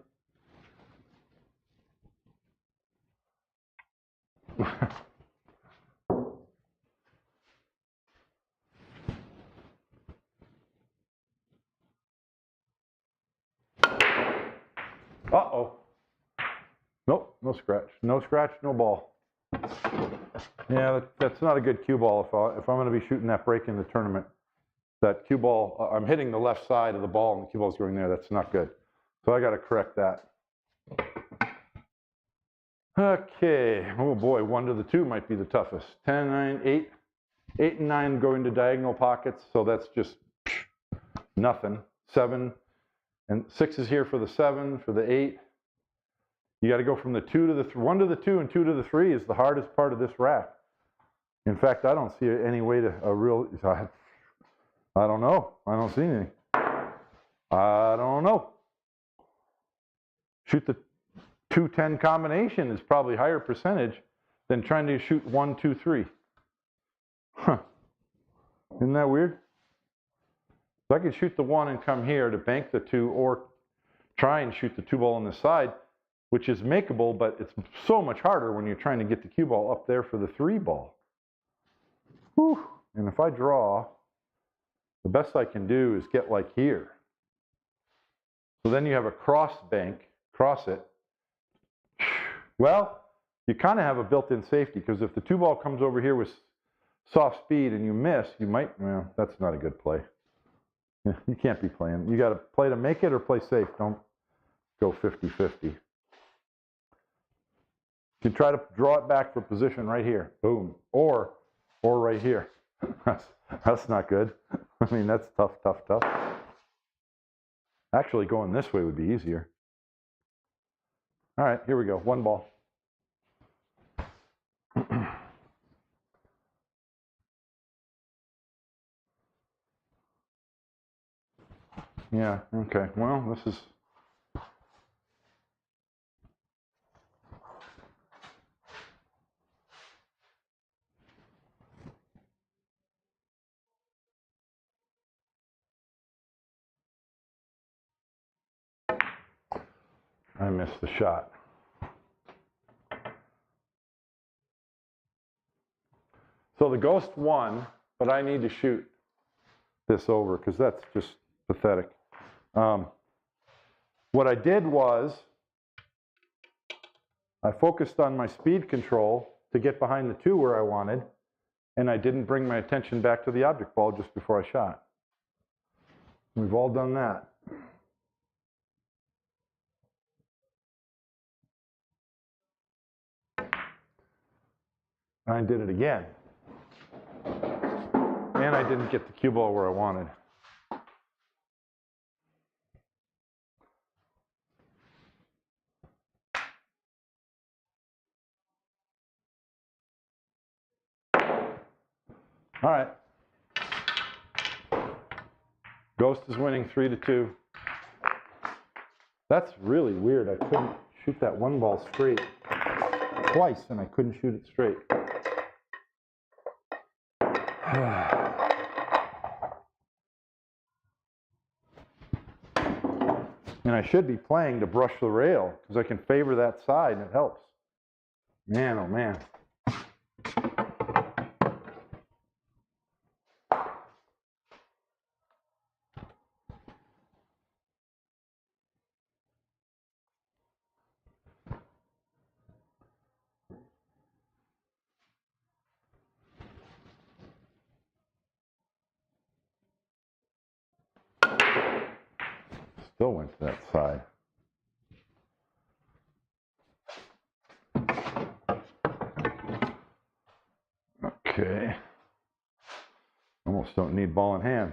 Uh-oh. Nope, no scratch. No scratch, no ball. Yeah, that's not a good cue ball if I'm going to be shooting that break in the tournament. That cue ball, I'm hitting the left side of the ball and the cue ball's going there. That's not good. So I got to correct that. Okay. Oh boy, 1 to the 2 might be the toughest. 10, 9, 8. 8 and 9 go into diagonal pockets, so that's just nothing. 7 and 6 is here for the 7, for the 8. You got to go from the 2 to the 1 to the 2 and 2 to the 3 is the hardest part of this rack. In fact, I don't see any way to a real. I don't know. I don't see anything. I don't know. Shoot the 2-10 combination is probably higher percentage than trying to shoot 1, 2, 3. Huh. Isn't that weird? So I could shoot the 1 and come here to bank the 2, or try and shoot the 2 ball on the side, which is makeable, but it's so much harder when you're trying to get the cue ball up there for the 3 ball. Whew. And if I draw, the best I can do is get like here. So then you have a cross bank, cross it. Well, you kind of have a built-in safety, because if the 2 ball comes over here with soft speed and you miss, you might, well, that's not a good play. You can't be playing. You got to play to make it or play safe. Don't go 50-50. You can try to draw it back for position right here. Boom. Or right here. That's not good. I mean, that's tough, tough, tough. Actually, going this way would be easier. All right, here we go. 1 ball. Yeah, okay. Well, this is... I missed the shot. So the Ghost won, but I need to shoot this over because that's just pathetic. What I did was I focused on my speed control to get behind the 2 where I wanted, and I didn't bring my attention back to the object ball just before I shot. We've all done that. I did it again. And I didn't get the cue ball where I wanted. All right. Ghost is winning 3 to 2. That's really weird. I couldn't shoot that 1 ball straight twice, and I couldn't shoot it straight. And I should be playing to brush the rail because I can favor that side and it helps. Man, oh man. Still went to that side. Okay. Almost don't need ball in hand.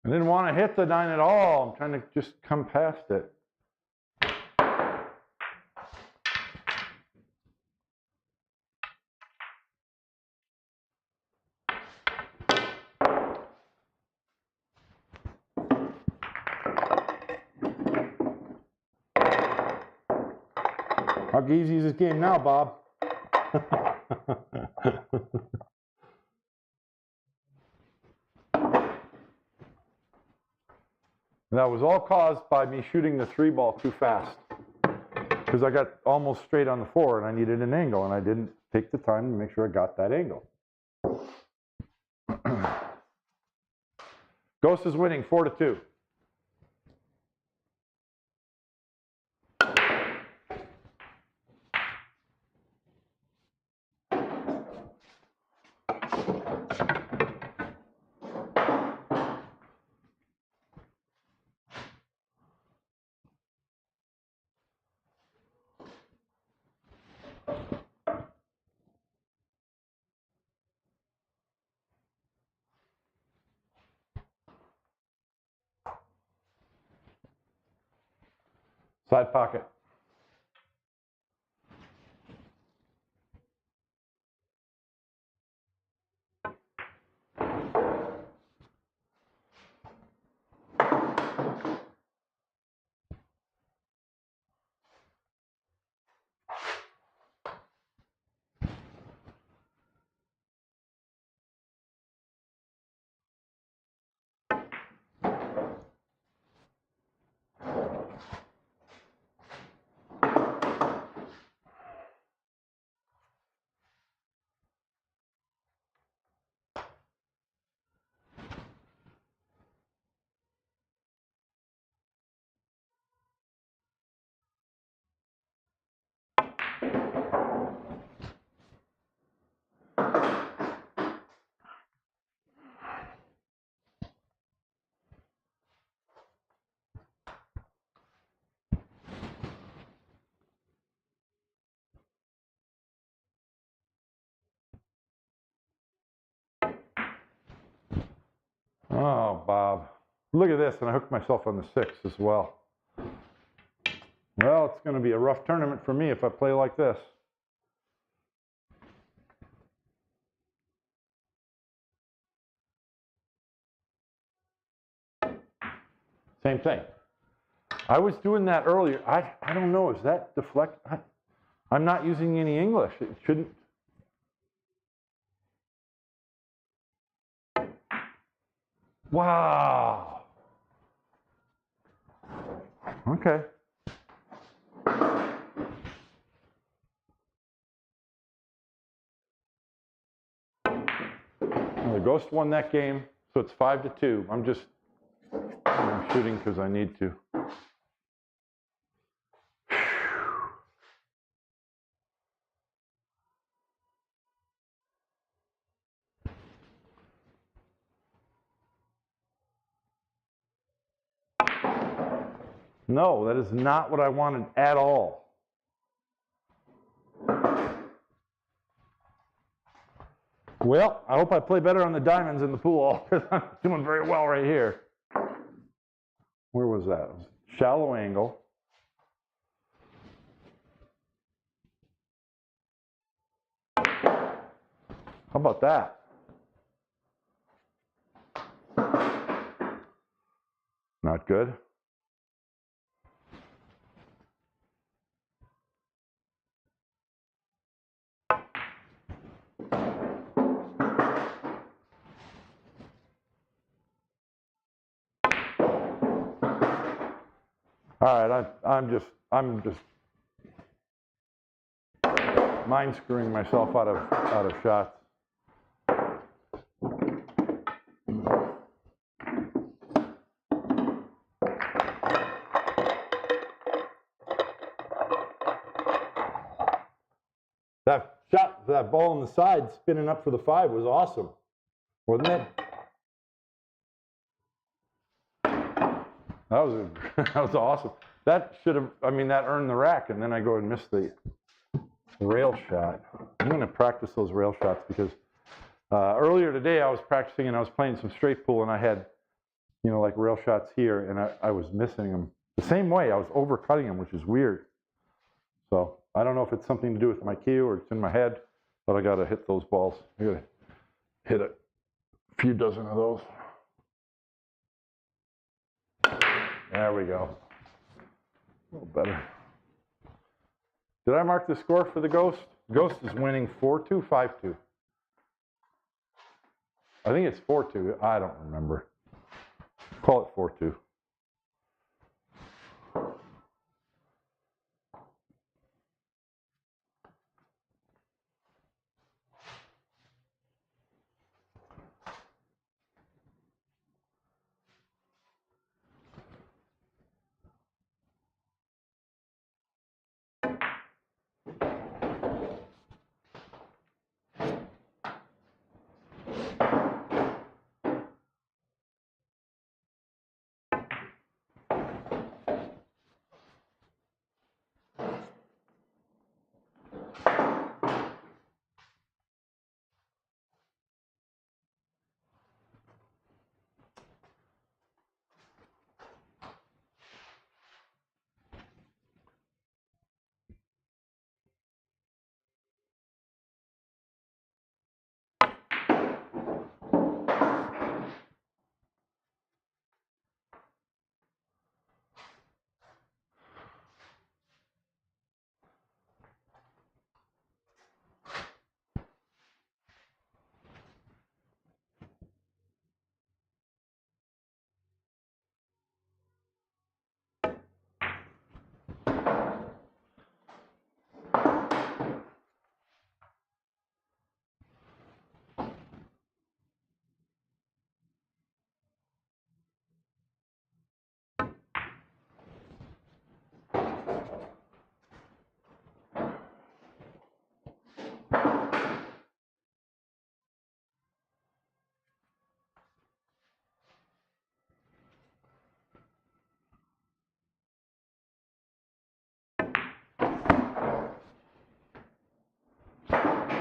I didn't want to hit the 9 at all. I'm trying to just come past it. How easy is this game now, Bob? That was all caused by me shooting the 3 ball too fast. Because I got almost straight on the 4 and I needed an angle, and I didn't take the time to make sure I got that angle. Ghost is winning 4-2. Side pocket. Oh, Bob. Look at this, and I hooked myself on the 6 as well. Well, it's going to be a rough tournament for me if I play like this. Same thing. I was doing that earlier. I don't know, is that deflect? I'm not using any English. It shouldn't. Wow. Okay. Well, the Ghost won that game, so it's 5-2. I'm shooting because I need to. No, that is not what I wanted at all. Well, I hope I play better on the diamonds in the pool because I'm doing very well right here. Where was that? It was shallow angle. How about that? Not good. All right, I'm just mind screwing myself out of shots. That shot, that ball on the side spinning up for the 5 was awesome, wasn't it? That was awesome. That should have, I mean, that earned the rack, and then I go and miss the rail shot. I'm going to practice those rail shots because earlier today I was practicing and I was playing some straight pool and I had, you know, like rail shots here, and I was missing them the same way. I was overcutting them, which is weird. So I don't know if it's something to do with my cue or it's in my head, but I got to hit those balls. I got to hit a few dozen of those. There we go. A little better. Did I mark the score for the Ghost? Ghost is winning 4-2, 5-2. I think it's 4-2. I don't remember. Call it 4-2.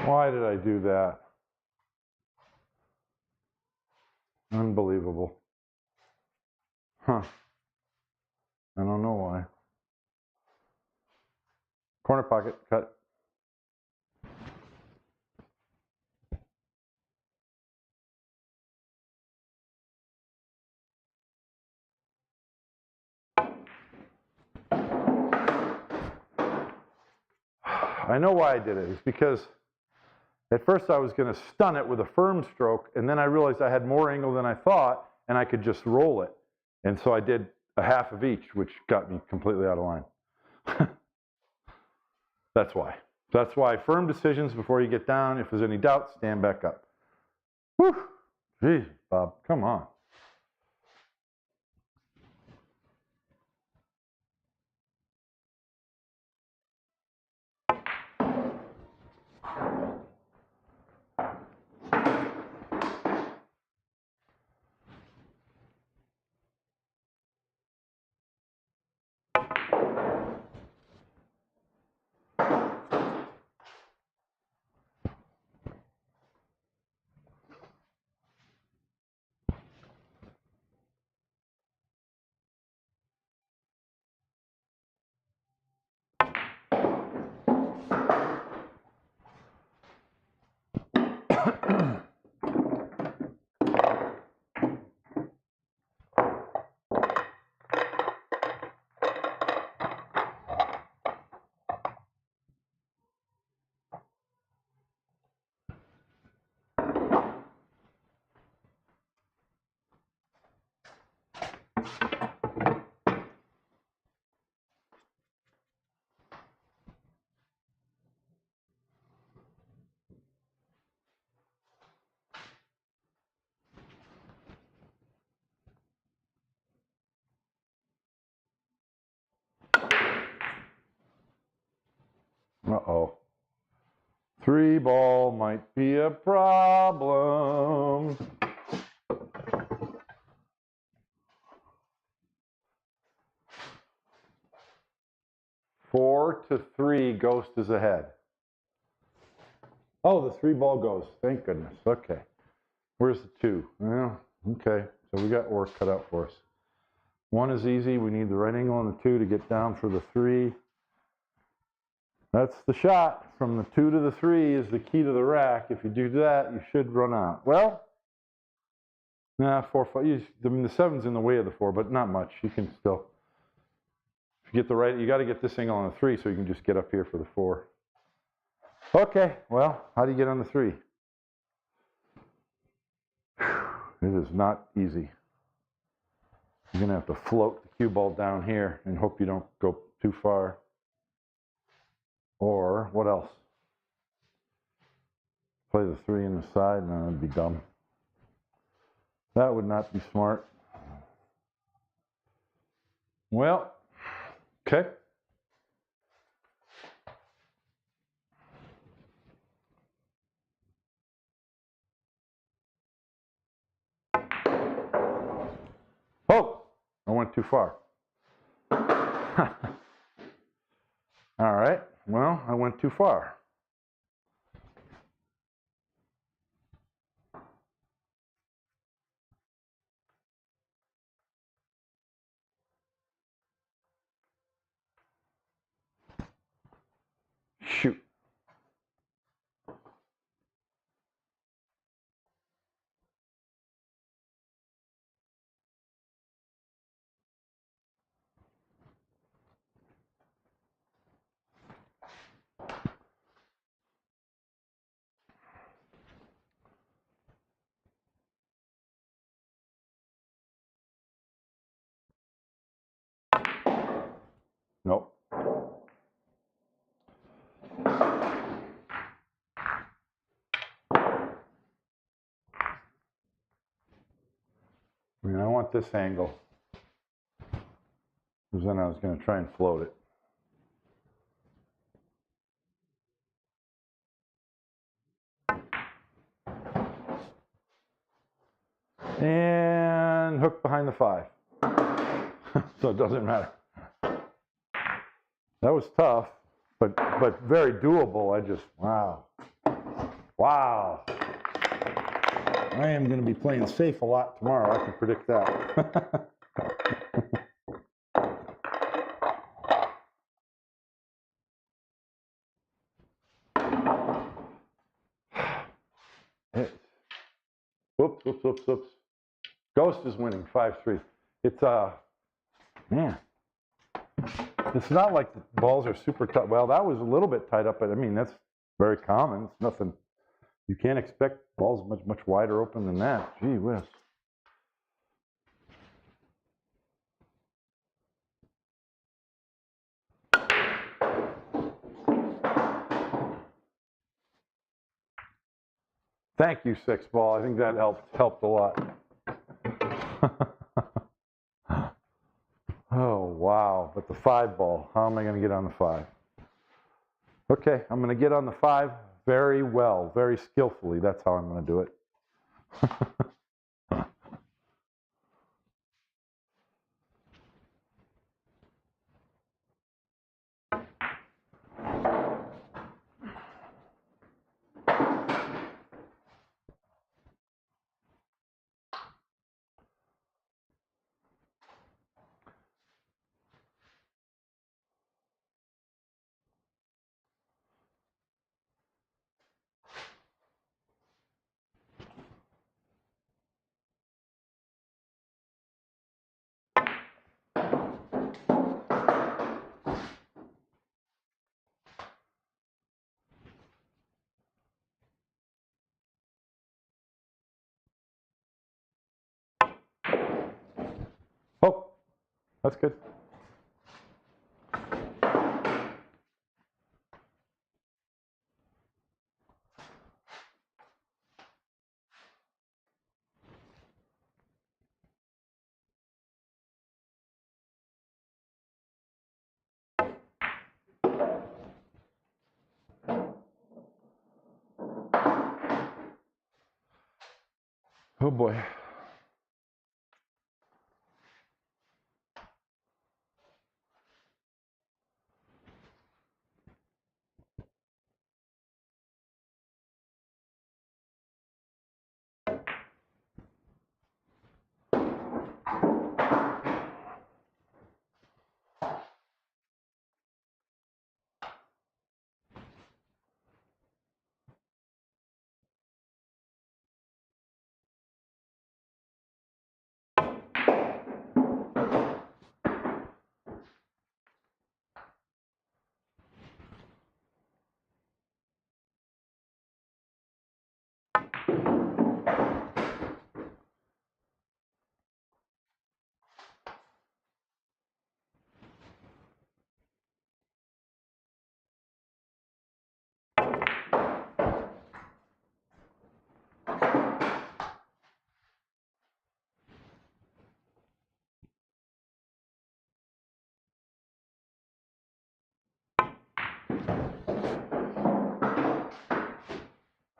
Why did I do that? Unbelievable. Huh. I don't know why. Corner pocket, cut. I know why I did it. It's because at first I was going to stun it with a firm stroke, and then I realized I had more angle than I thought, and I could just roll it. And so I did a half of each, which got me completely out of line. That's why. That's why firm decisions before you get down. If there's any doubt, stand back up. Whew. Jeez, Bob, come on. Uh-oh. 3 ball might be a problem. Four to 3, Ghost is ahead. Oh, the 3 ball goes. Thank goodness. Okay. Where's the 2? Well, okay. So we got work cut out for us. 1 is easy. We need the right angle on the 2 to get down for the 3. That's the shot. From the 2 to the 3 is the key to the rack. If you do that, you should run out. Well, nah, 4, 5. I mean, the 7's in the way of the 4, but not much. You can still. If you get the right, you got to get this angle on the 3 so you can just get up here for the 4. Okay, well, how do you get on the 3? It is not easy. You're going to have to float the cue ball down here and hope you don't go too far. Or, what else? Play the 3 in the side? No, that'd be dumb. That would not be smart. Well, okay. Oh, I went too far. All right, well, I went too far. Shoot. Nope. I mean, I want this angle, because then I was going to try and float it. And hook behind the 5. So it doesn't matter. That was tough, but very doable. I just, wow. Wow. I am going to be playing safe a lot tomorrow. I can predict that. Whoops, whoops, whoops, whoops. Ghost is winning 5-3. It's, man, it's not like the balls are super tight. Well, that was a little bit tied up, but I mean, that's very common. It's nothing. You can't expect balls much wider open than that. Gee whiz. Thank you, 6-ball. I think that helped a lot. Oh, wow. But the 5-ball, how am I going to get on the 5? Okay, I'm going to get on the 5 very well, very skillfully. That's how I'm going to do it. Oh, that's good. Oh boy.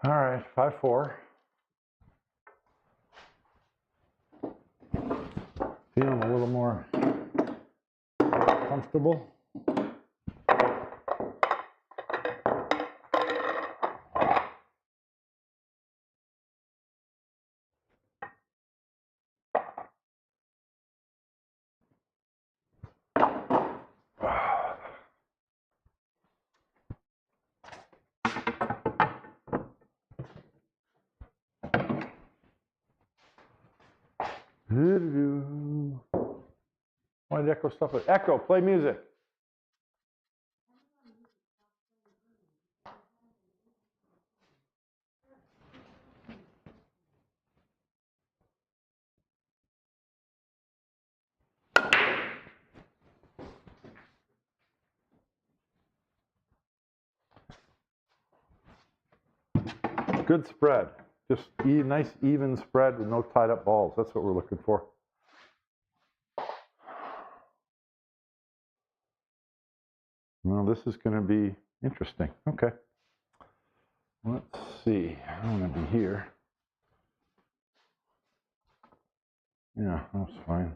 All right, 5-4. Feeling a little more comfortable. Why did Echo stop it? Echo, play music. Good spread. Just nice even spread with no tied up balls. That's what we're looking for. Well, this is going to be interesting. Okay. Let's see. I'm going to be here. Yeah, that's fine.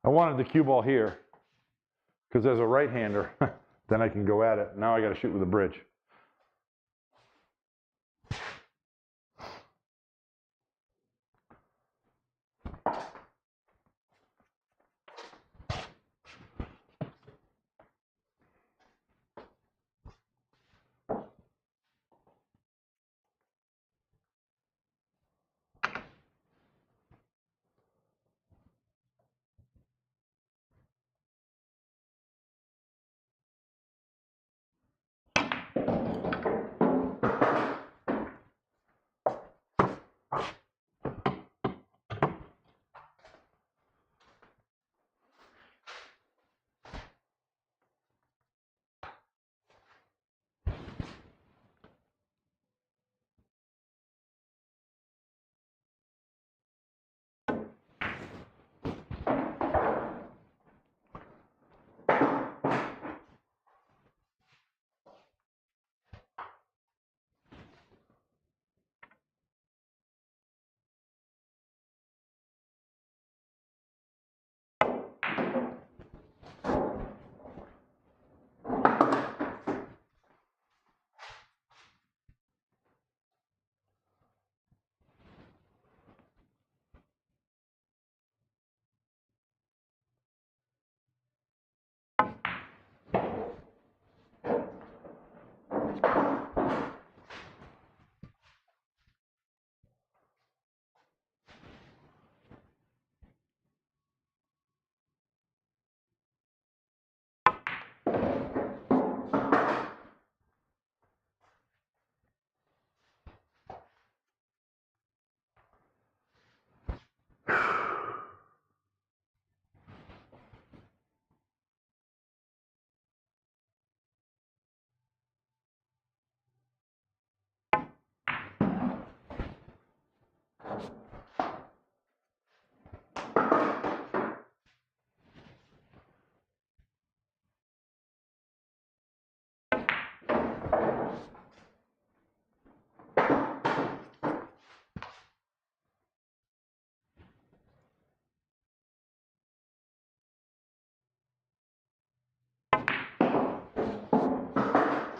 I wanted the cue ball here because as a right-hander, then I can go at it. Now I got to shoot with a bridge.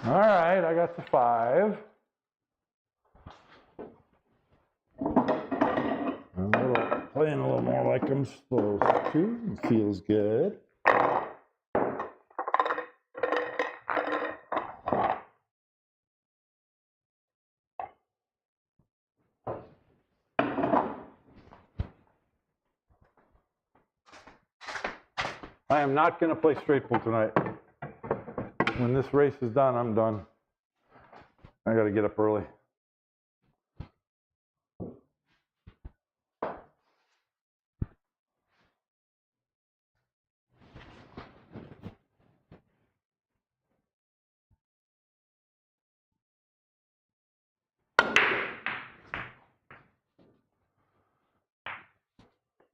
All right, I got the 5. Playing a little more like I'm supposed to. It feels good. I am not going to play straight pull tonight. When this race is done, I'm done. I got to get up early.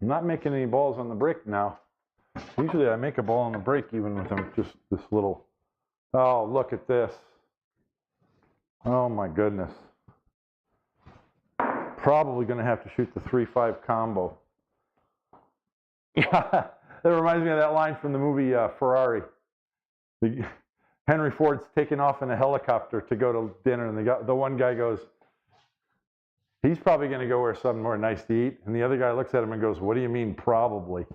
I'm not making any balls on the break now. Usually I make a ball on the break even with them just this little. Oh, look at this. Oh my goodness. Probably going to have to shoot the 3-5 combo. Yeah, that reminds me of that line from the movie Ferrari. Henry Ford's taking off in a helicopter to go to dinner, and the one guy goes, he's probably going to go where something more nice to eat. And the other guy looks at him and goes, what do you mean, probably?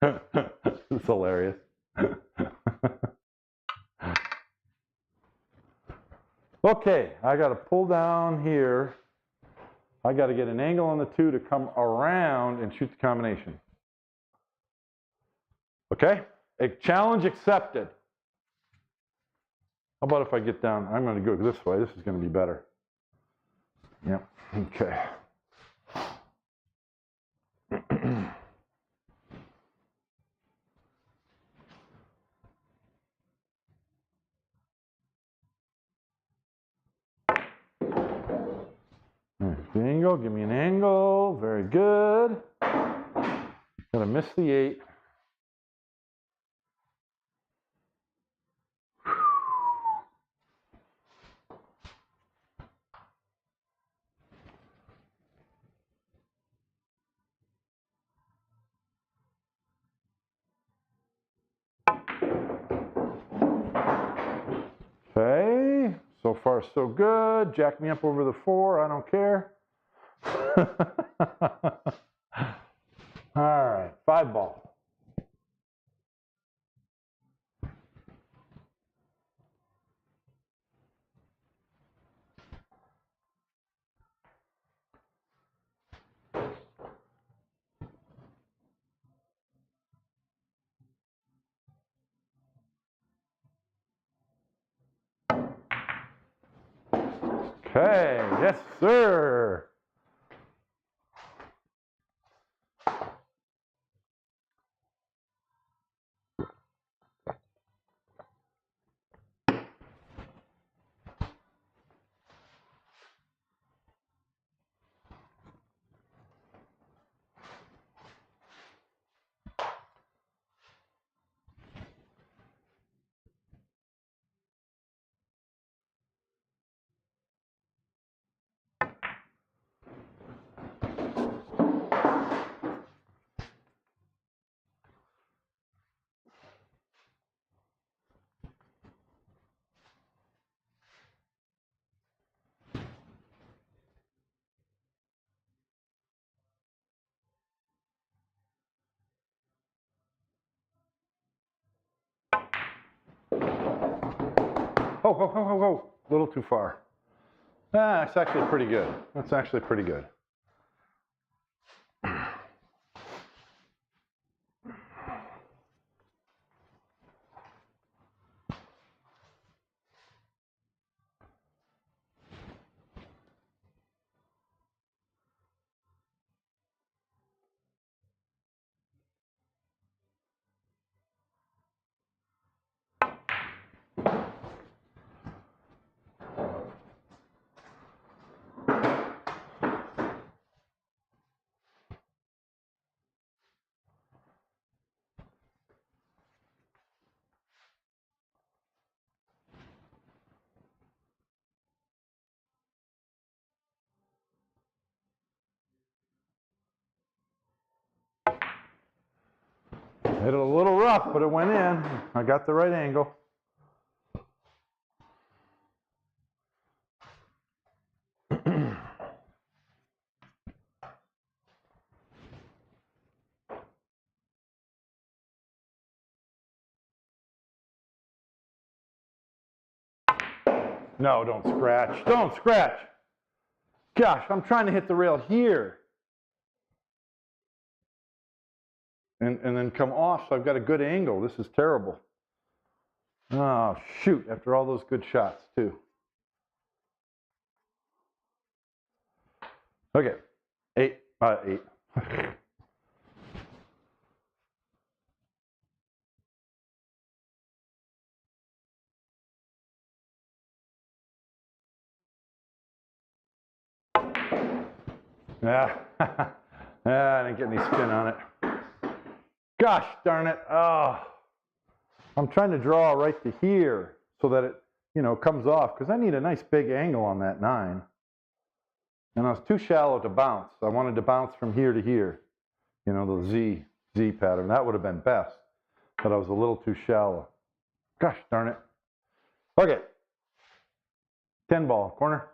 It's hilarious. Okay, I got to pull down here. I got to get an angle on the 2 to come around and shoot the combination. Okay? A challenge accepted. How about if I get down? I'm going to go this way. This is going to be better. Yep. Okay. There's the angle. Give me an angle. Very good. Gonna miss the 8. Okay, so far so good. Jack me up over the 4, I don't care. All right, 5 ball. Okay, yes, sir. Oh, ho, ho, ho, ho. A little too far. Ah, it's actually pretty good. That's actually pretty good. Hit it a little rough, but it went in. I got the right angle. No, don't scratch. Don't scratch. Gosh, I'm trying to hit the rail here. And then come off, so I've got a good angle. This is terrible. Oh, shoot, after all those good shots, too. Okay, 8. Yeah, I didn't get any spin on it. Gosh darn it. Oh, I'm trying to draw right to here so that it, comes off, because I need a nice big angle on that 9. And I was too shallow to bounce. I wanted to bounce from here to here, the Z pattern. That would have been best, but I was a little too shallow. Gosh darn it. Okay, 10 ball, corner.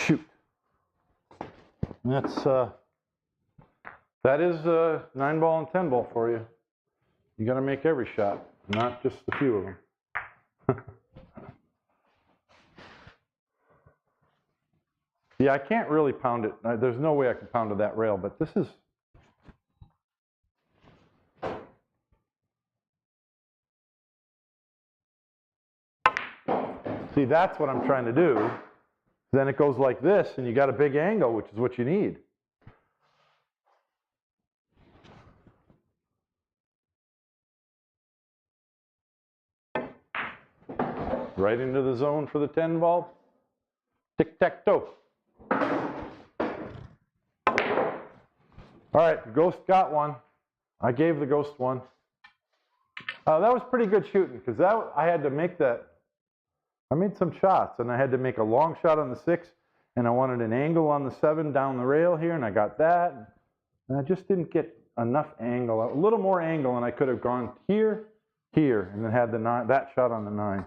Shoot. That is 9 ball and 10 ball for you. You got to make every shot, not just a few of them. Yeah, I can't really pound it. There's no way I can pound to that rail, but this is. See, that's what I'm trying to do. Then it goes like this, and you got a big angle, which is what you need. right into the zone for the 10 ball. Tic-tac-toe. All right, the ghost got one. I gave the ghost one. That was pretty good shooting because I had to make that. I made some shots and I had to make a long shot on the 6 and I wanted an angle on the 7 down the rail here and I got that. And I just didn't get enough angle, a little more angle, and I could have gone here, here, and then had the 9, that shot on the 9.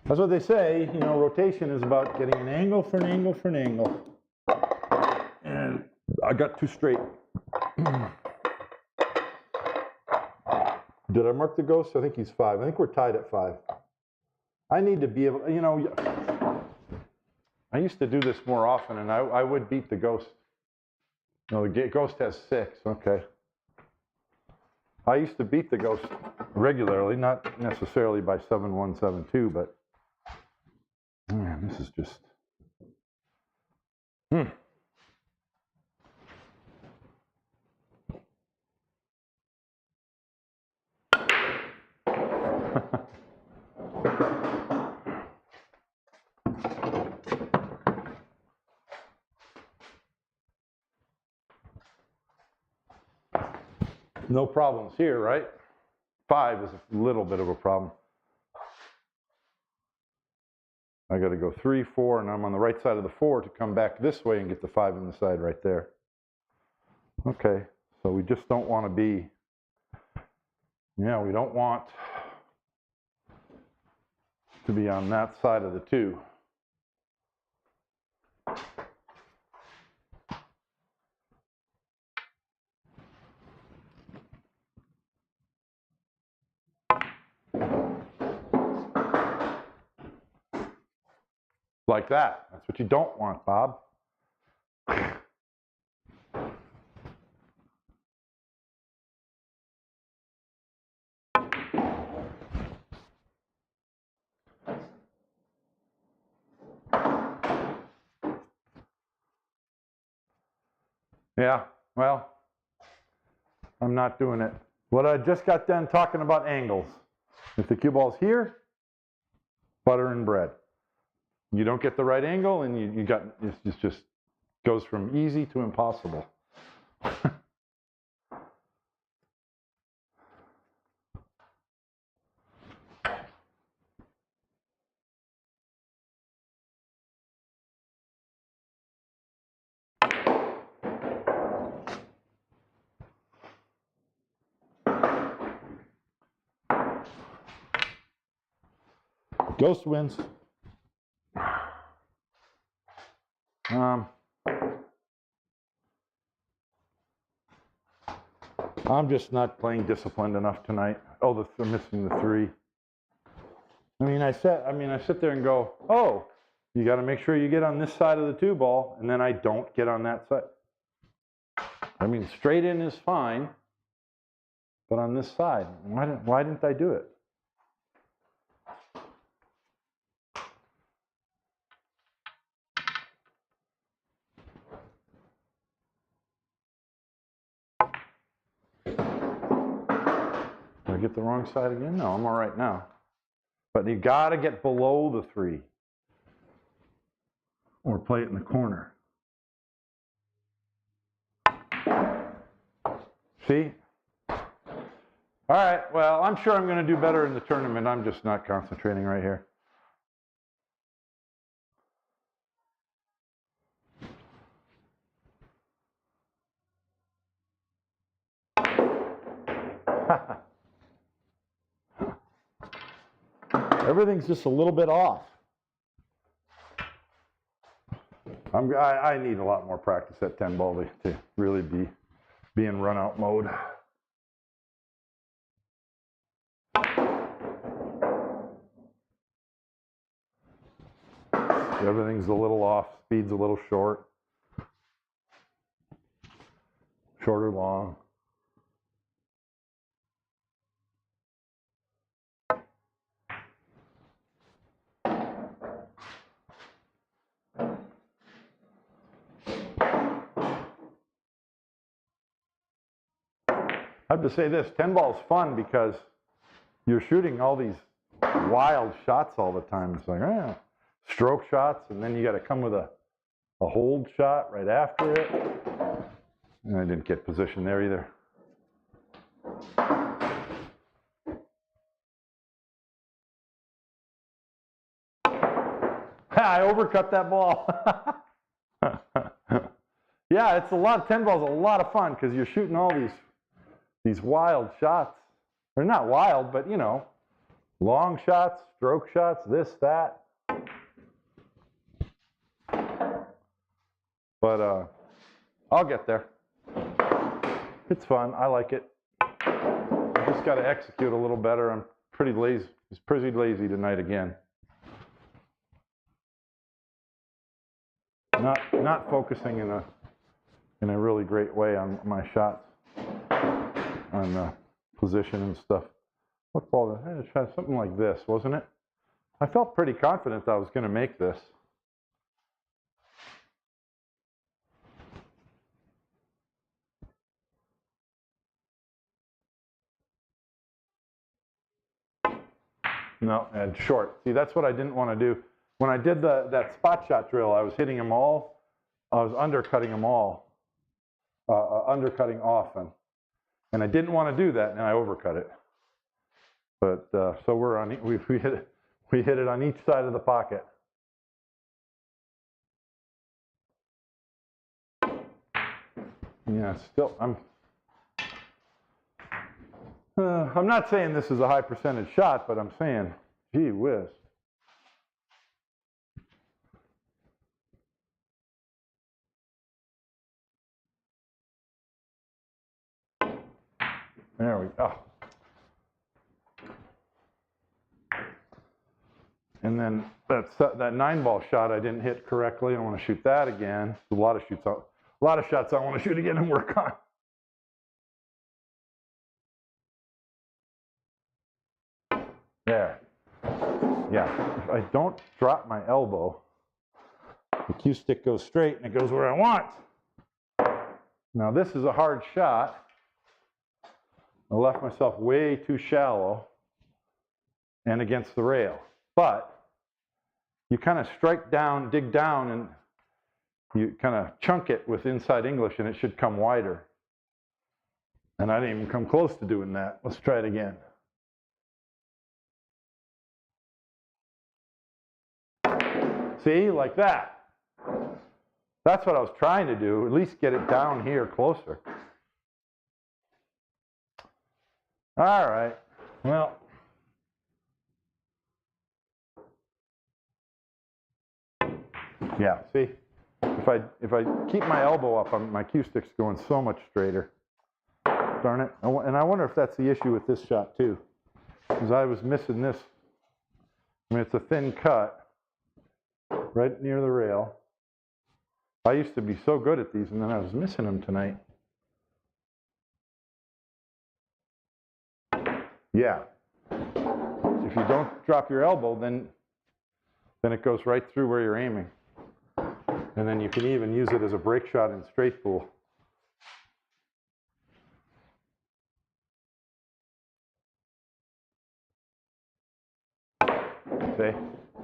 That's what they say, you know, rotation is about getting an angle for an angle for an angle. And I got too straight. Did I mark the ghost? I think he's 5. I think we're tied at 5. I need to be able, you know, I used to do this more often and I would beat the ghost. No, the ghost has 6, okay. I used to beat the ghost regularly, not necessarily by 7-1, 7-2, but man, this is just, no problems here, right? 5 is a little bit of a problem. I got to go 3, 4, and I'm on the right side of the 4 to come back this way and get the 5 in the side right there. Okay, so we just don't want to be, yeah, we don't want to be on that side of the 2. Like that. That's what you don't want, Bob. Yeah, well, I'm not doing it. What I just got done talking about angles. If the cue ball's here, butter and bread. You don't get the right angle and you got, it just goes from easy to impossible. Ghost wins. I'm just not playing disciplined enough tonight. Oh, I'm missing the 3. I mean, I sit there and go, oh, you got to make sure you get on this side of the 2 ball, and then I don't get on that side. I mean, straight in is fine, but on this side, why didn't I do it? Did I get the wrong side again? No, I'm all right now. But you got to get below the 3 or play it in the corner. See? All right, well, I'm sure I'm going to do better in the tournament. I'm just not concentrating right here. Everything's just a little bit off. I need a lot more practice at 10 ball to really be in run out mode. Everything's a little off, speed's a little short. Short or long. I have to say this, 10 ball is fun because you're shooting all these wild shots all the time. It's like, stroke shots, and then you got to come with a hold shot right after it. And I didn't get position there either. I overcut that ball. Yeah, it's a lot. 10 ball's a lot of fun because you're shooting all these wild shots. They're not wild, but you know, long shots, stroke shots, this, that. But I'll get there. It's fun. I like it. I just got to execute a little better. I'm pretty lazy. It's pretty lazy tonight again. Not focusing in a really great way on my shots, on position and stuff. What ball? I had to try something like this, wasn't it? I felt pretty confident I was going to make this. No, and short. See, that's what I didn't want to do. When I did that spot shot drill, I was hitting them all. I was undercutting them all, undercutting often. And I didn't want to do that, and I overcut it. But so we're on. We hit it on each side of the pocket. Yeah, still I'm not saying this is a high percentage shot, but I'm saying, gee whiz. There we go. And then that 9-ball shot I didn't hit correctly. I want to shoot that again. A lot of shots I want to shoot again and work on. There. Yeah. If I don't drop my elbow, the cue stick goes straight and it goes where I want. Now this is a hard shot. I left myself way too shallow and against the rail. But you kind of strike down, dig down, and you kind of chunk it with inside English, and it should come wider. And I didn't even come close to doing that. Let's try it again. See, like that. That's what I was trying to do, at least get it down here closer. All right, well. Yeah, see, if I keep my elbow up, my cue stick's going so much straighter. Darn it. And I wonder if that's the issue with this shot too, because I was missing this. I mean, it's a thin cut right near the rail. I used to be so good at these, and then I was missing them tonight. Yeah. If you don't drop your elbow, then it goes right through where you're aiming. And then you can even use it as a break shot in straight pool. See?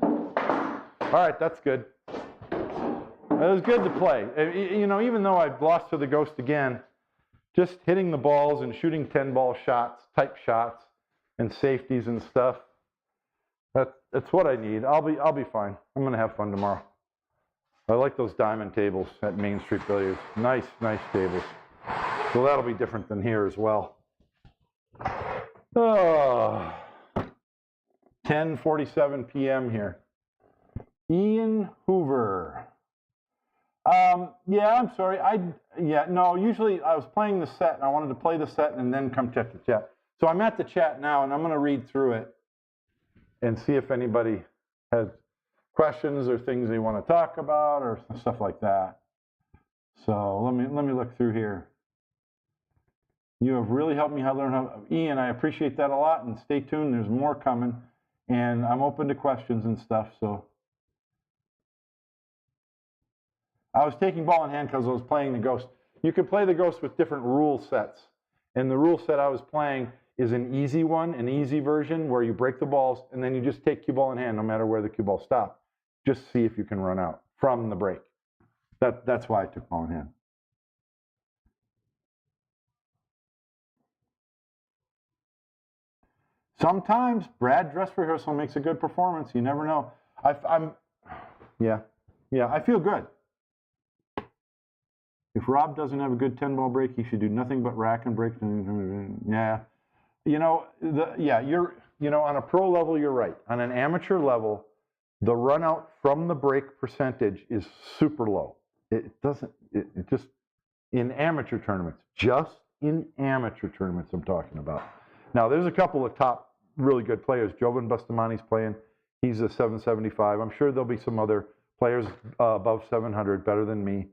All right, that's good. It was good to play. You know, even though I've lost to the Ghost again, just hitting the balls and shooting 10-ball shots, type shots, and safeties and stuff, that's what I need. I'll be fine. I'm going to have fun tomorrow. I like those diamond tables at Main Street Billiards. Nice tables. So that'll be different than here as well. Oh, 10:47 p.m. here. Ian Hoover. Yeah, I'm sorry. Usually I was playing the set and I wanted to play the set and then come check the chat. So I'm at the chat now and I'm going to read through it and see if anybody has questions or things they want to talk about or stuff like that. So let me look through here. You have really helped me learn how. Ian, I appreciate that a lot, and stay tuned. There's more coming, and I'm open to questions and stuff. So I was taking ball in hand because I was playing the Ghost. You can play the Ghost with different rule sets, and the rule set I was playing, is an easy one, an easy version where you break the balls and then you just take cue ball in hand no matter where the cue ball stops. Just see if you can run out from the break. That's why I took ball in hand. Sometimes Brad dress rehearsal makes a good performance. You never know. I feel good. If Rob doesn't have a good 10-ball break, he should do nothing but rack and break. Yeah, on a pro level, you're right. On an amateur level, the run out from the break percentage is super low. It just in amateur tournaments, just in amateur tournaments I'm talking about. Now, there's a couple of top really good players. Jovan Bustamani's playing. He's a 775. I'm sure there'll be some other players above 700 better than me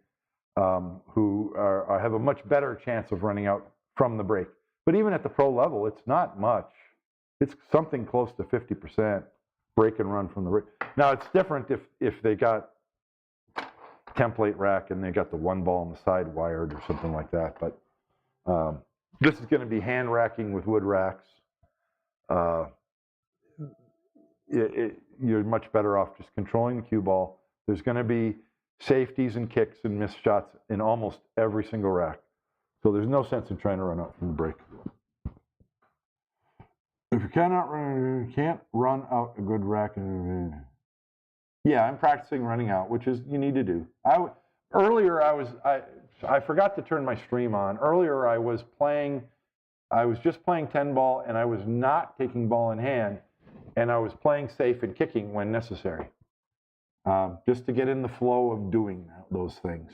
who have a much better chance of running out from the break. But even at the pro level, it's not much. It's something close to 50% break and run from the break. Now, it's different if they got template rack and they got the one ball on the side wired or something like that. But this is going to be hand racking with wood racks. You're much better off just controlling the cue ball. There's going to be safeties and kicks and missed shots in almost every single rack. So there's no sense in trying to run out from the break. If you can't run out a good rack. Yeah, I'm practicing running out, which is you need to do. Earlier I forgot to turn my stream on. Earlier I was just playing 10-ball and I was not taking ball in hand, and I was playing safe and kicking when necessary, just to get in the flow of doing those things.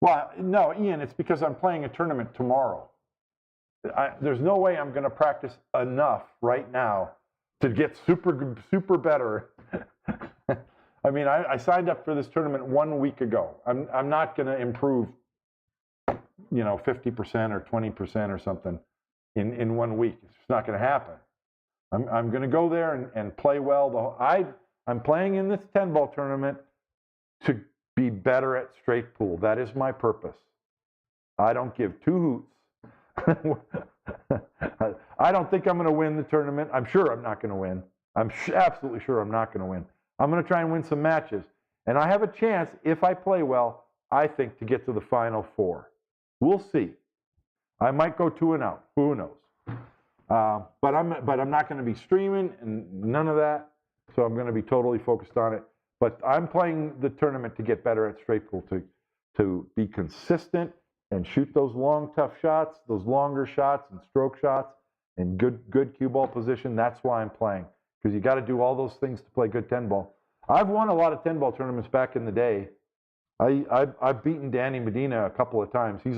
Well, no, Ian, it's because I'm playing a tournament tomorrow. There's no way I'm going to practice enough right now to get super better. I mean, I signed up for this tournament 1 week ago. I'm not going to improve, 50% or 20% or something in 1 week. It's just not going to happen. I'm going to go there and play well. I'm playing in this 10-ball tournament to be better at straight pool. That is my purpose. I don't give two hoots. I don't think I'm going to win the tournament. I'm sure I'm not going to win. I'm absolutely sure I'm not going to win. I'm going to try and win some matches. And I have a chance, if I play well, I think, to get to the Final Four. We'll see. I might go 2-0. Who knows? But I'm not going to be streaming and none of that. So I'm going to be totally focused on it. But I'm playing the tournament to get better at straight pool, to be consistent and shoot those long, tough shots, those longer shots and stroke shots, and good cue ball position. That's why I'm playing, because you got to do all those things to play good 10-ball. I've won a lot of 10-ball tournaments back in the day. I've beaten Danny Medina a couple of times. He's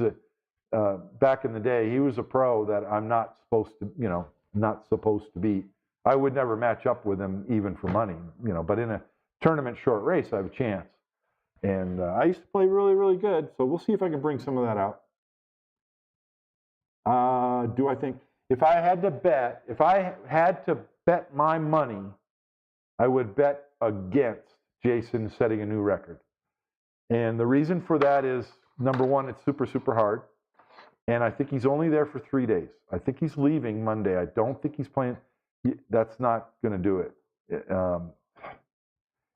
back in the day, he was a pro that I'm not supposed to beat. I would never match up with him even for money, but in a tournament short race, I have a chance. And I used to play really, really good, so we'll see if I can bring some of that out. Do I think, if I had to bet my money, I would bet against Jason setting a new record. And the reason for that is, number one, it's super, super hard. And I think he's only there for 3 days. I think he's leaving Monday. I don't think he's playing. That's not going to do it.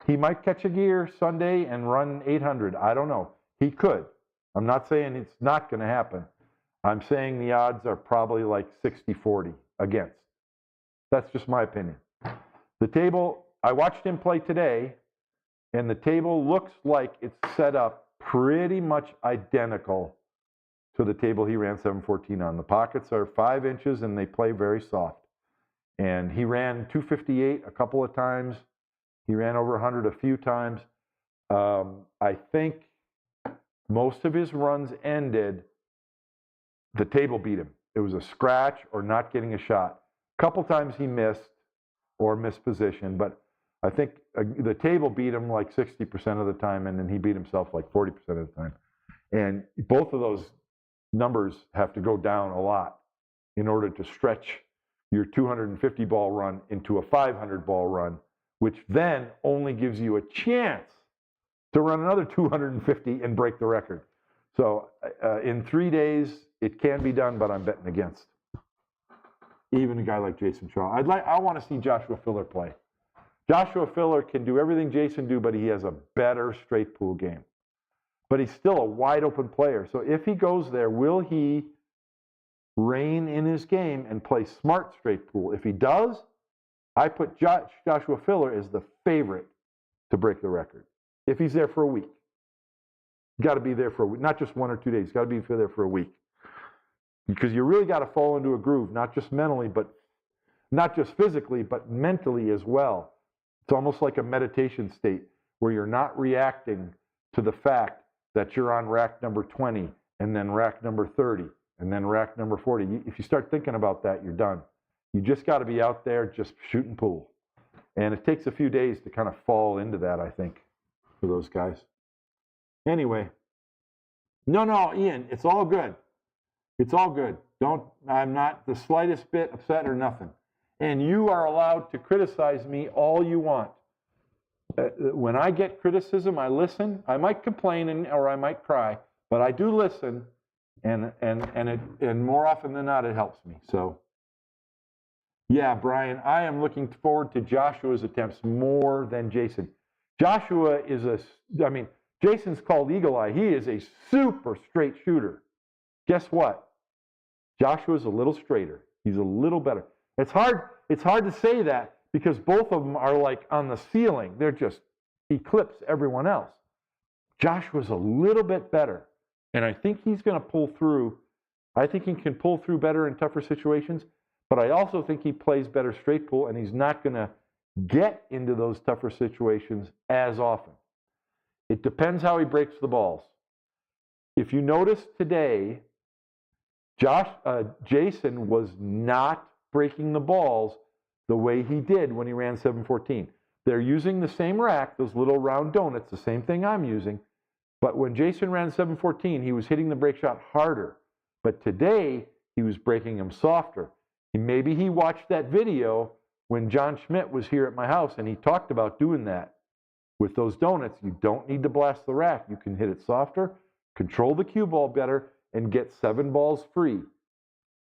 He might catch a gear Sunday and run 800. I don't know. He could. I'm not saying it's not going to happen. I'm saying the odds are probably like 60-40 against. That's just my opinion. The table, I watched him play today, and the table looks like it's set up pretty much identical to the table he ran 714 on. The pockets are 5 inches, and they play very soft. And he ran 258 a couple of times. He ran over 100 a few times. I think most of his runs ended, the table beat him. It was a scratch or not getting a shot. A couple times he missed or missed position, but I think the table beat him like 60% of the time, and then he beat himself like 40% of the time. And both of those numbers have to go down a lot in order to stretch your 250 ball run into a 500 ball run, which then only gives you a chance to run another 250 and break the record. So in 3 days, it can be done, but I'm betting against. Even a guy like Jason Shaw. I want to see Joshua Filler play. Joshua Filler can do everything Jason do, but he has a better straight pool game. But he's still a wide open player. So if he goes there, will he rein in his game and play smart straight pool? If he does, I put Joshua Filler as the favorite to break the record. If he's there for a week. Got to be there for a week, not just 1 or 2 days. Got to be there for a week. Because you really got to fall into a groove, not just mentally, but not just physically, but mentally as well. It's almost like a meditation state where you're not reacting to the fact that you're on rack number 20 and then rack number 30 and then rack number 40. If you start thinking about that, you're done. You just got to be out there just shooting pool. And it takes a few days to kind of fall into that, I think, for those guys. Anyway. No, Ian, it's all good. It's all good. I'm not the slightest bit upset or nothing. And you are allowed to criticize me all you want. When I get criticism, I listen. I might complain or I might cry, but I do listen, and more often than not, it helps me. So, yeah, Brian, I am looking forward to Joshua's attempts more than Jason. Joshua is Jason's called Eagle Eye. He is a super straight shooter. Guess what? Joshua's a little straighter. He's a little better. It's hard to say that because both of them are like on the ceiling. They're just eclipse everyone else. Joshua's a little bit better, and I think he's going to pull through. I think he can pull through better in tougher situations, but I also think he plays better straight pool, and he's not going to get into those tougher situations as often. It depends how he breaks the balls. If you notice today, Jason was not breaking the balls the way he did when he ran 714. They're using the same rack, those little round donuts, the same thing I'm using. But when Jason ran 714, he was hitting the break shot harder. But today, he was breaking them softer. Maybe he watched that video when John Schmidt was here at my house, and he talked about doing that. With those donuts, you don't need to blast the rack. You can hit it softer, control the cue ball better, and get 7 balls free.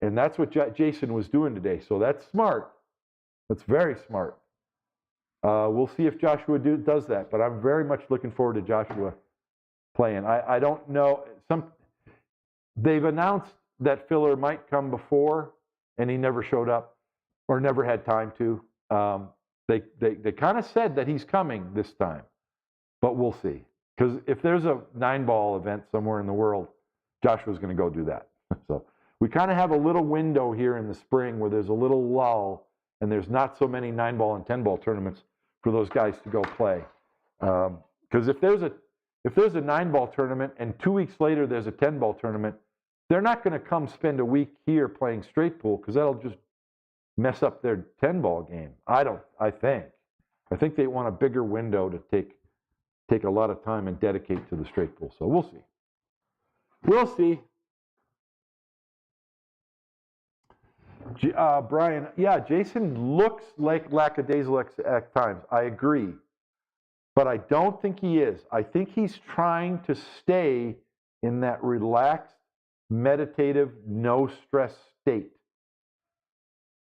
And that's what Jason was doing today. So that's smart. That's very smart. We'll see if Joshua does that, but I'm very much looking forward to Joshua playing. I don't know. They've announced that Filler might come before, and he never showed up or never had time to. They kind of said that he's coming this time, but we'll see. Because if there's a 9-ball event somewhere in the world, Joshua's going to go do that. So we kind of have a little window here in the spring where there's a little lull, and there's not so many 9-ball and 10-ball tournaments for those guys to go play. Because if there's a 9-ball tournament and 2 weeks later there's a 10-ball tournament, they're not going to come spend a week here playing straight pool because that'll just mess up their 10-ball game. I think they want a bigger window to take a lot of time and dedicate to the straight pool. So we'll see. We'll see. Brian, yeah, Jason looks like lackadaisical at times. I agree. But I don't think he is. I think he's trying to stay in that relaxed, meditative, no-stress state.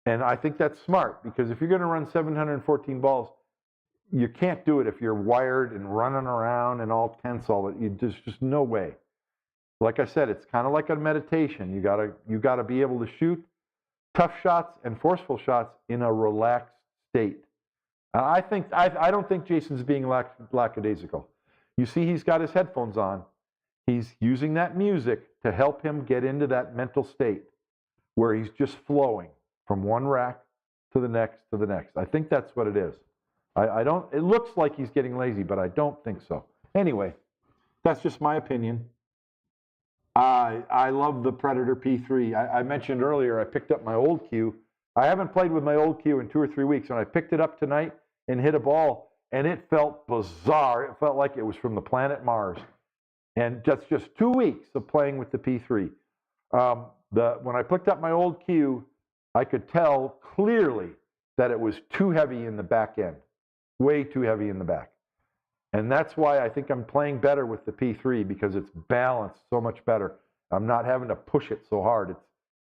And I think that's smart because if you're going to run 714 balls, you can't do it if you're wired and running around and all tense. There's just no way. Like I said, it's kind of like a meditation. You gotta be able to shoot tough shots and forceful shots in a relaxed state. I don't think Jason's being lackadaisical. You see, he's got his headphones on. He's using that music to help him get into that mental state where he's just flowing from one rack to the next to the next. I think that's what it is. It looks like he's getting lazy, but I don't think so. Anyway, that's just my opinion. I love the Predator P3. I mentioned earlier I picked up my old cue. I haven't played with my old cue in 2 or 3 weeks, and I picked it up tonight and hit a ball, and it felt bizarre. It felt like it was from the planet Mars. And that's just 2 weeks of playing with the P3. When I picked up my old cue, I could tell clearly that it was too heavy in the back end, way too heavy in the back. And that's why I think I'm playing better with the P3 because it's balanced so much better. I'm not having to push it so hard.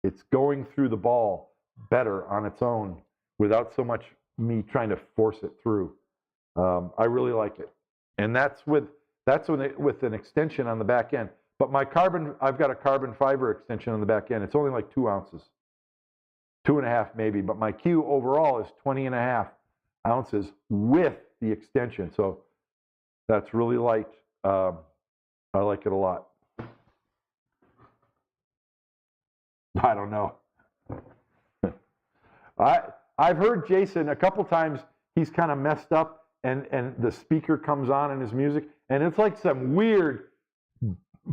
It's going through the ball better on its own without so much me trying to force it through. I really like it. And that's with an extension on the back end. But I've got a carbon fiber extension on the back end. It's only like 2 ounces. 2.5 maybe, but my cue overall is 20.5 ounces with the extension. So that's really light. I like it a lot. I don't know. I've heard Jason a couple times, he's kind of messed up and the speaker comes on in his music and it's like some weird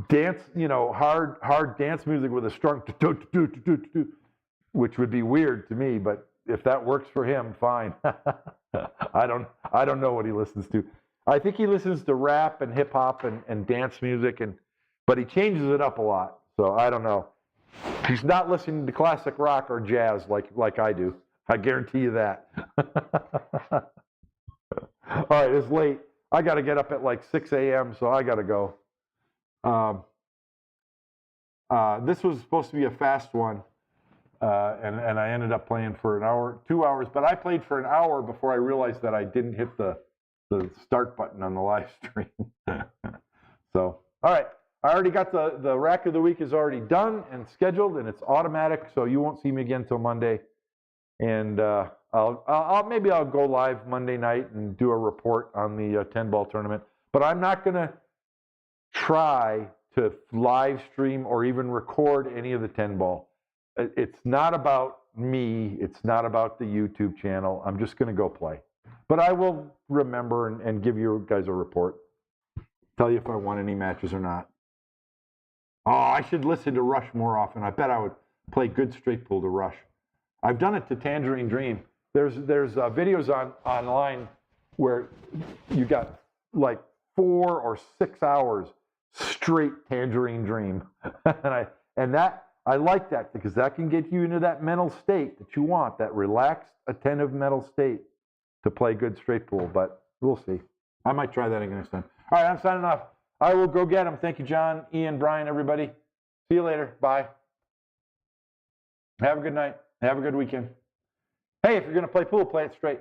dance, hard dance music with a strong which would be weird to me, but if that works for him, fine. I don't know what he listens to. I think he listens to rap and hip hop and dance music, but he changes it up a lot. So I don't know. He's not listening to classic rock or jazz like I do. I guarantee you that. All right, it's late. I got to get up at like 6 a.m., so I got to go. This was supposed to be a fast one. And I ended up playing for an hour, 2 hours, but I played for an hour before I realized that I didn't hit the start button on the live stream. So, all right, I already got the rack of the week is already done and scheduled, and it's automatic, so you won't see me again till Monday. And maybe I'll go live Monday night and do a report on the 10-ball tournament, but I'm not going to try to live stream or even record any of the 10-ball. It's not about me. It's not about the YouTube channel. I'm just going to go play. But I will remember and give you guys a report. Tell you if I won any matches or not. Oh, I should listen to Rush more often. I bet I would play good straight pull to Rush. I've done it to Tangerine Dream. There's videos online where you got like 4 or 6 hours straight Tangerine Dream. I like that because that can get you into that mental state that you want, that relaxed, attentive mental state to play good straight pool. But we'll see. I might try that again next time. All right, I'm signing off. I will go get them. Thank you, John, Ian, Brian, everybody. See you later. Bye. Have a good night. Have a good weekend. Hey, if you're going to play pool, play it straight.